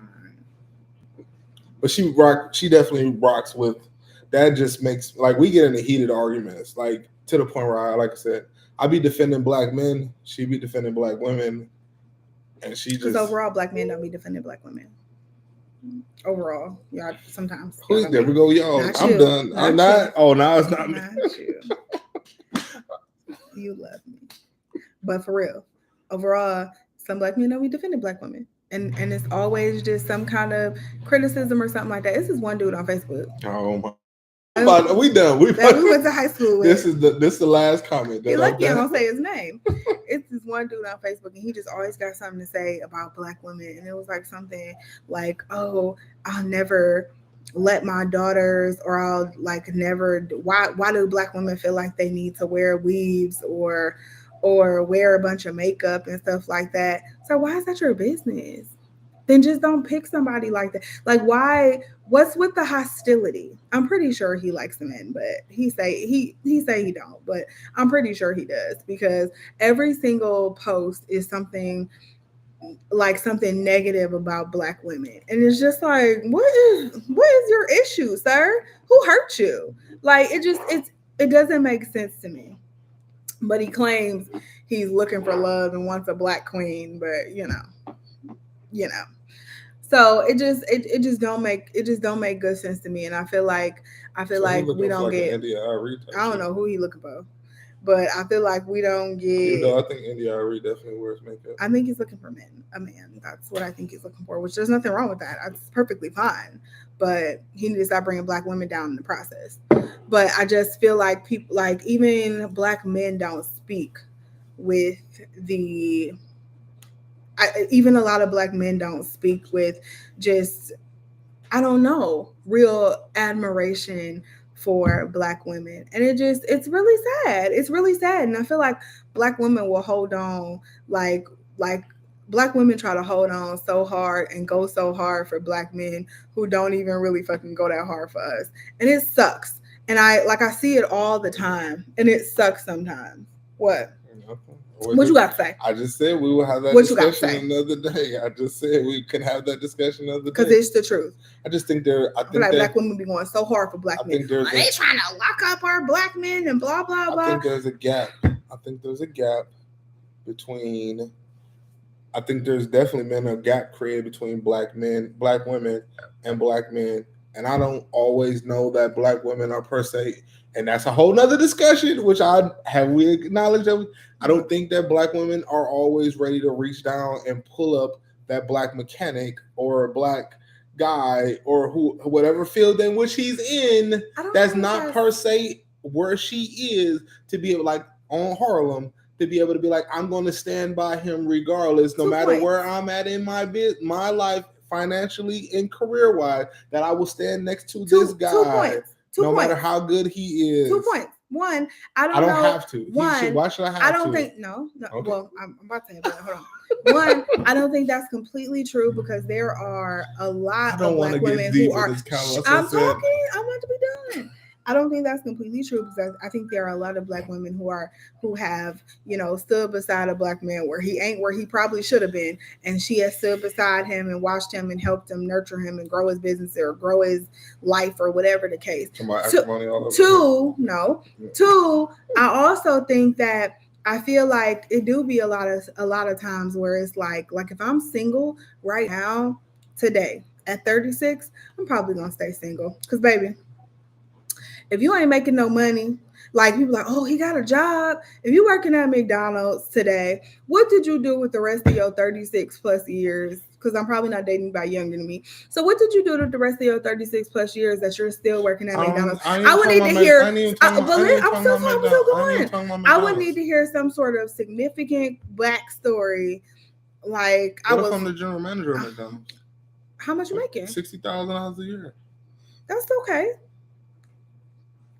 But she definitely rocks with that. Just makes like we get into heated arguments, like to the point where like I said, I be defending black men, she be defending black women, and she just overall black men don't be defending black women. Overall, yeah, sometimes. Please, there we go, y'all. I'm done. I'm not. Oh, now it's not me. You. You love me, but for real, overall, some black men don't be defending black women, and it's always just some kind of criticism or something like that. This is one dude on Facebook. Oh my. We done. We went to high school with. This is the last comment. You're lucky I don't say his name. It's this one dude on Facebook, and he just always got something to say about black women, and it was like something like, "Oh, I'll never let my daughters, or I'll like never. Why do black women feel like they need to wear weaves or wear a bunch of makeup and stuff like that? So why is that your business? Then just don't pick somebody like that. Like, why? What's with the hostility? I'm pretty sure he likes men, but he say he don't, but I'm pretty sure he does, because every single post is something negative about black women, and it's just like, what is your issue, sir? Who hurt you? Like, it doesn't make sense to me. But he claims he's looking for love and wants a black queen, but you know. So it just don't make good sense to me, and I feel like we don't get. I don't know who he looking for, but I feel like we don't get. Even though I think India definitely wears makeup. I think he's looking for a man. That's what I think he's looking for. Which there's nothing wrong with that. That's perfectly fine. But he needs to stop bringing black women down in the process. But I just feel like people, like even black men, don't speak with the. Even a lot of black men don't speak with just, I don't know, real admiration for black women. And it's really sad. It's really sad. And I feel like black women will hold on, like black women try to hold on so hard and go so hard for black men who don't even really fucking go that hard for us. And it sucks. And I see it all the time, and it sucks sometimes. What? What you got to say? I just said we will have that discussion another day. I just said we could have that discussion another day. Because it's the truth. I just think black women be going so hard for black men. Are they trying to lock up our black men and blah, blah, blah? I think there's a gap. Between. I think there's definitely been a gap created between black women, and black men. And I don't always know that black women are per se. And that's a whole nother discussion, which we acknowledged that I don't think that black women are always ready to reach down and pull up that black mechanic or a black guy or whatever field in which he's in. That's not per se where she is, to be able, like on Harlem, to be able to be like, I'm going to stand by him regardless, no matter where I'm at in my life, financially and career wise, that I will stand next to this guy. 2 points. No matter how good he is. 2 points. One, I don't have to. Why should I have to? I don't think, no. Okay. Well, I'm about to say that. Hold on. One, I don't think that's completely true, because there are a lot of black women who are. I'm talking. I want to be done. I don't think that's completely true, because I think there are a lot of black women who have, stood beside a black man where he ain't where he probably should have been, and she has stood beside him and watched him and helped him, nurture him, and grow his business or grow his life or whatever the case. Two, I also think that I feel like it do be a lot of times where it's like if I'm single right now today at 36, I'm probably gonna stay single, because baby, if you ain't making no money, like people like, oh, he got a job. If you working at McDonald's today, what did you do with the rest of your 36 plus years? because I'm probably not dating anybody younger than me. So what did you do to the rest of your 36 plus years that you're still working at McDonald's? I would need to hear. I'm still going. I would need to hear some sort of significant backstory. Like what if I'm the general manager of McDonald's? How much you making? $60,000 a year. That's okay.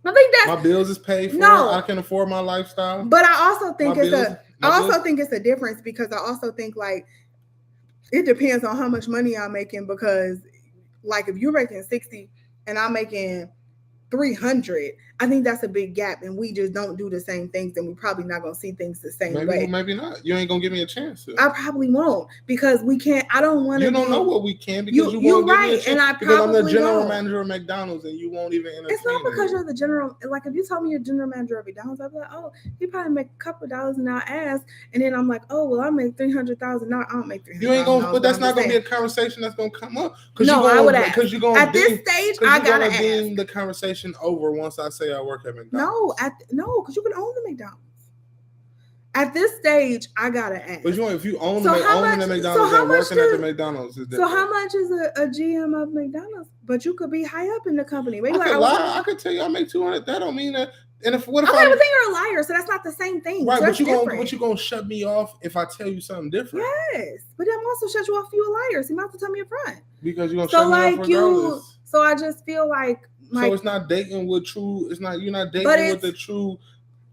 I think that my bills is paid for. No, I can afford my lifestyle. But I also think it's a difference because I also think like it depends on how much money I'm making because like if you're making 60 and I'm making 300, I think that's a big gap and we just don't do the same things and we probably not gonna see things the same way. Maybe not. You ain't gonna give me a chance to. I probably won't because we can't. I don't want to. You don't know what we can because you won't give me a chance. And I because I'm the general manager of McDonald's and you won't even entertain. It's not because you're the general. Like if you told me you're general manager of McDonald's, I'd be like, oh, you probably make a couple of dollars and I'll ask. And then I'm like, oh, well, I make $300,000. No, I don't make $300,000. You ain't gonna. But that's not gonna be a conversation that's gonna come up. No, I would ask. Because you're gonna at this stage, I gotta ask. Deem the conversation over once I say I work at McDonald's. No, because you can own the McDonald's. At this stage, I gotta ask. But if you own the McDonald's and working at the McDonald's, is so how much is a GM of McDonald's? But you could be high up in the company. Maybe I could tell you I make 200. That don't mean that. And but then you're a liar, so that's not the same thing. Right, but you gonna shut me off if I tell you something different. Yes, but I'm also shut you off if you're a liar. So you might have to tell me up front. Because you're gonna shut me off regardless. So I just feel like so it's not dating with true. You're not dating with the true.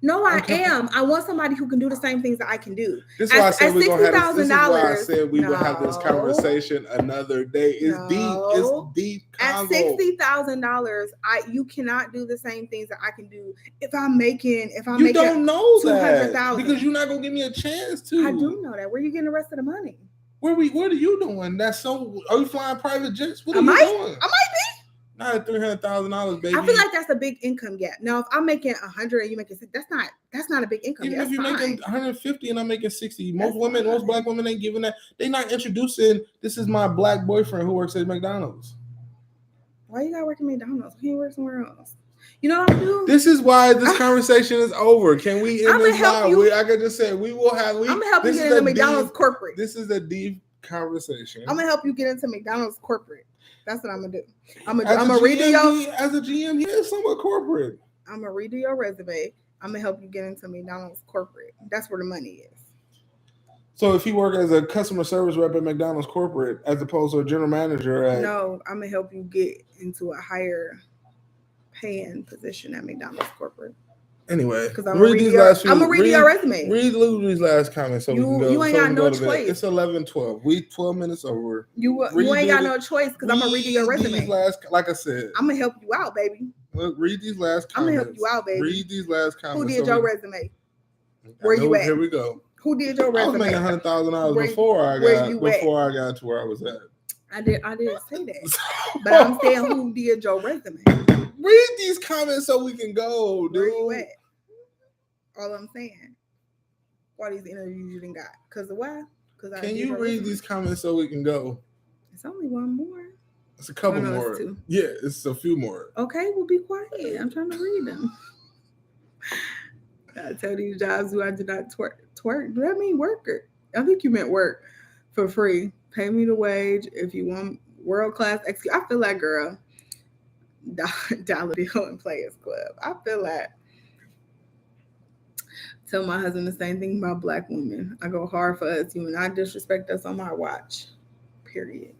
No, I am. I want somebody who can do the same things that I can do. This is why I said we're gonna have this. This is why I said we will have this conversation another day. It's deep. It's deep. At $60,000, you cannot do the same things that I can do. If I'm making you don't know that because you're not gonna give me a chance to. I do know that. Where are you getting the rest of the money? What are you doing? Are you flying private jets? What are you doing? I might be. Not at $300,000, baby. I feel like that's a big income gap. Now, if I'm making 100 and you making 60, that's not a big income gap. Even if you're making 150 and I'm making 60, most black women ain't giving that. They're not introducing. This is my black boyfriend who works at McDonald's. Why you gotta work at McDonald's? Can you work somewhere else? You know what I'm doing? This is why this conversation is over. Can we end this live? I could just say we will have. I'm gonna help you get into McDonald's corporate. This is a deep conversation. I'm gonna help you get into McDonald's corporate. That's what I'm gonna do. I'm gonna redo your as a GM. He is somewhat corporate. I'm gonna redo your resume. I'm gonna help you get into McDonald's corporate. That's where the money is. So if you work as a customer service rep at McDonald's corporate, as opposed to a general manager at no, I'm gonna help you get into a higher paying position at McDonald's corporate. Anyway, I'm gonna read your resume. Read Louie's last comment so we can go. You ain't got no choice. It's 11:12. We 12 minutes over. You ain't got no choice because I'm gonna read your resume. Like I said, I'm gonna help you out, baby. Look, read these last comments. I'm gonna help you out, baby. Read these last comments. Who did your resume? Where you at? Here we go. Who did your resume? I was making $100,000 before I got to where I was at. I didn't say that, but I'm saying who did your resume? Read these comments so we can go, dude. Where you at? All I'm saying. Why these interviews you didn't got? Because of why? Can you read these comments so we can go? It's only one more. It's a couple more. Yeah, it's a few more. Okay, well, be quiet. I'm trying to read them. I tell these jobs who I do not twerk. Do that mean worker? I think you meant work for free. Pay me the wage if you want world-class execution. I feel like, girl, Dollar Bill and Players Club. I feel like tell my husband the same thing about black women. I go hard for us. You will not disrespect us on my watch. Period.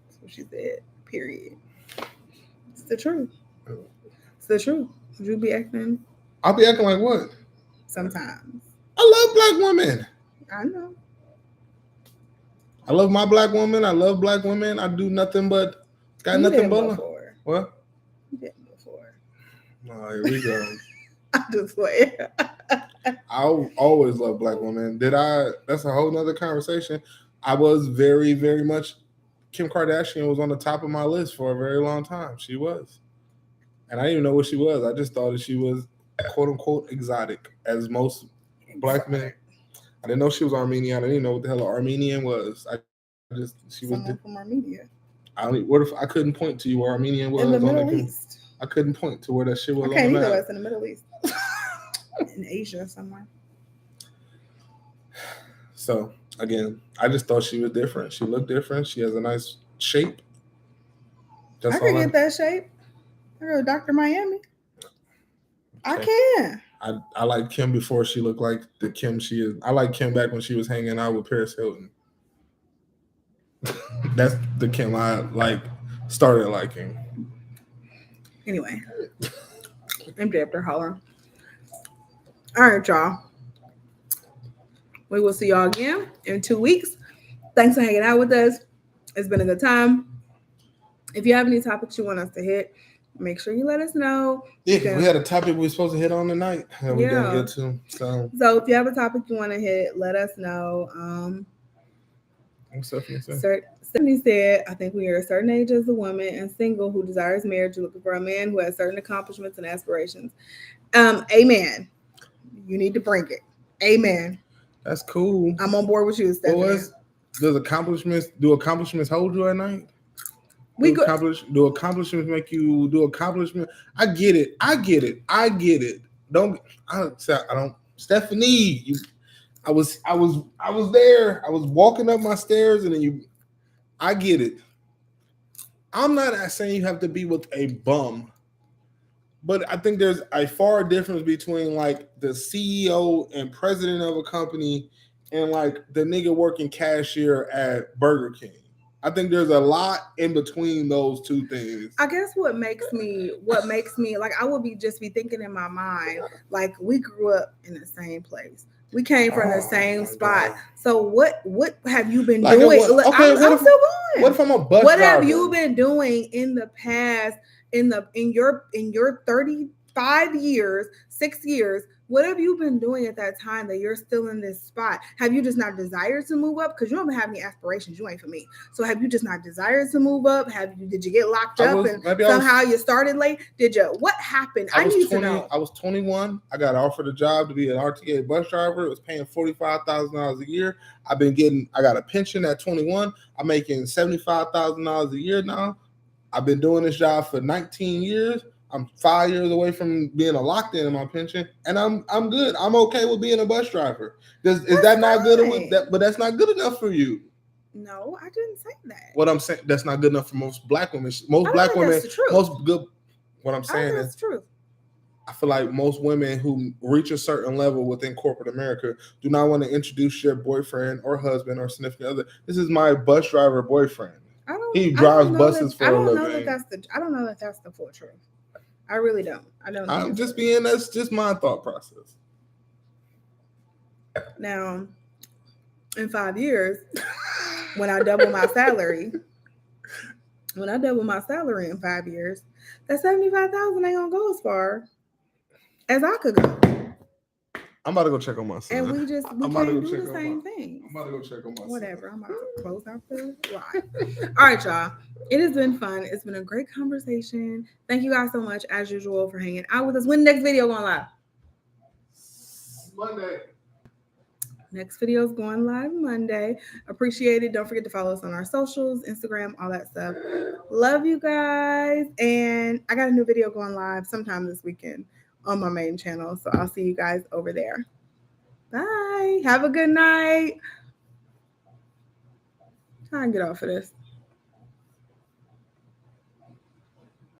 That's what she said. Period. It's the truth. It's the truth. Would you be acting? I'll be acting like what? Sometimes. I love black women. I know. I love my black woman. I love black women. I do nothing but nothing but before. What? You didn't before. Oh, here we go. I just wait. I always love black women. That's a whole nother conversation. I was very, very much. Kim Kardashian was on the top of my list for a very long time. She was. And I didn't even know what she was. I just thought that she was quote unquote exotic, as most black men. I didn't know she was Armenian. I didn't even know what the hell an Armenian was. She was from Armenia. What if I couldn't point to you where Armenian was? In the Middle East. I couldn't point to where that shit was. I can't either. It's in the Middle East. In Asia somewhere. So Again, I just thought she was different. She looked different. She has a nice shape. I can get that shape. I go to Dr. Miami. Okay. I can. I like Kim before she looked like the Kim she is. I like Kim back when she was hanging out with Paris Hilton. That's the Kim I started liking. Anyway, I'm Dr. Holler. All right, y'all. We will see y'all again in 2 weeks. Thanks for hanging out with us. It's been a good time. If you have any topics you want us to hit, make sure you let us know. Yeah, we had a topic we were supposed to hit on tonight that we didn't get to. So if you have a topic you want to hit, let us know. What's Stephanie say? Stephanie said, I think we are a certain age as a woman and single who desires marriage, looking for a man who has certain accomplishments and aspirations. Amen. You need to bring it. Amen. That's cool. I'm on board with you, Stephanie. Do accomplishments hold you at night? Do accomplishments make you do accomplishment? I get it. Don't Stephanie, I was there. I was walking up my stairs and then I get it. I'm not saying you have to be with a bum, but I think there's a far difference between like the CEO and president of a company and like the nigga working cashier at Burger King. I think there's a lot in between those two things. I guess what makes me like I would be thinking in my mind, like we grew up in the same place. We came from the same spot. God. So what have you been doing? I'm still going. What if I'm a bus driver? Have you been doing in the past in your 35 years, 6 years? What have you been doing at that time that you're still in this spot? Have you just not desired to move up? Because you don't have any aspirations. You ain't for me. So have you just not desired to move up? Did you get locked up and somehow you started late? Did you? What happened? I need to know. I was 21. I got offered a job to be an RTA bus driver. It was paying $45,000 a year. I got a pension at 21. I'm making $75,000 a year now. I've been doing this job for 19 years. I'm 5 years away from being locked in my pension, and I'm good. I'm okay with being a bus driver. Is that not good? But that's not good enough for you. No, I didn't say that. What I'm saying, that's not good enough for most black women. What I'm saying is true. I feel like most women who reach a certain level within corporate America do not want to introduce your boyfriend or husband or significant other. This is my bus driver boyfriend. He drives buses for a living. I don't know that that's the full truth. I really don't. That's just my thought process. Now, in 5 years, when I double my salary in 5 years, that $75,000 ain't gonna go as far as I could go. I'm about to go check on my son. And we can't do the same thing. I'm about to go check on my son. Whatever. I'm about to close out the live. All right, y'all. It has been fun. It's been a great conversation. Thank you guys so much, as usual, for hanging out with us. When the next video going live? Monday. Next video is going live Monday. Appreciate it. Don't forget to follow us on our socials, Instagram, all that stuff. Love you guys. And I got a new video going live sometime this weekend on my main channel. So I'll see you guys over there. Bye. Have a good night. Try and get off of this.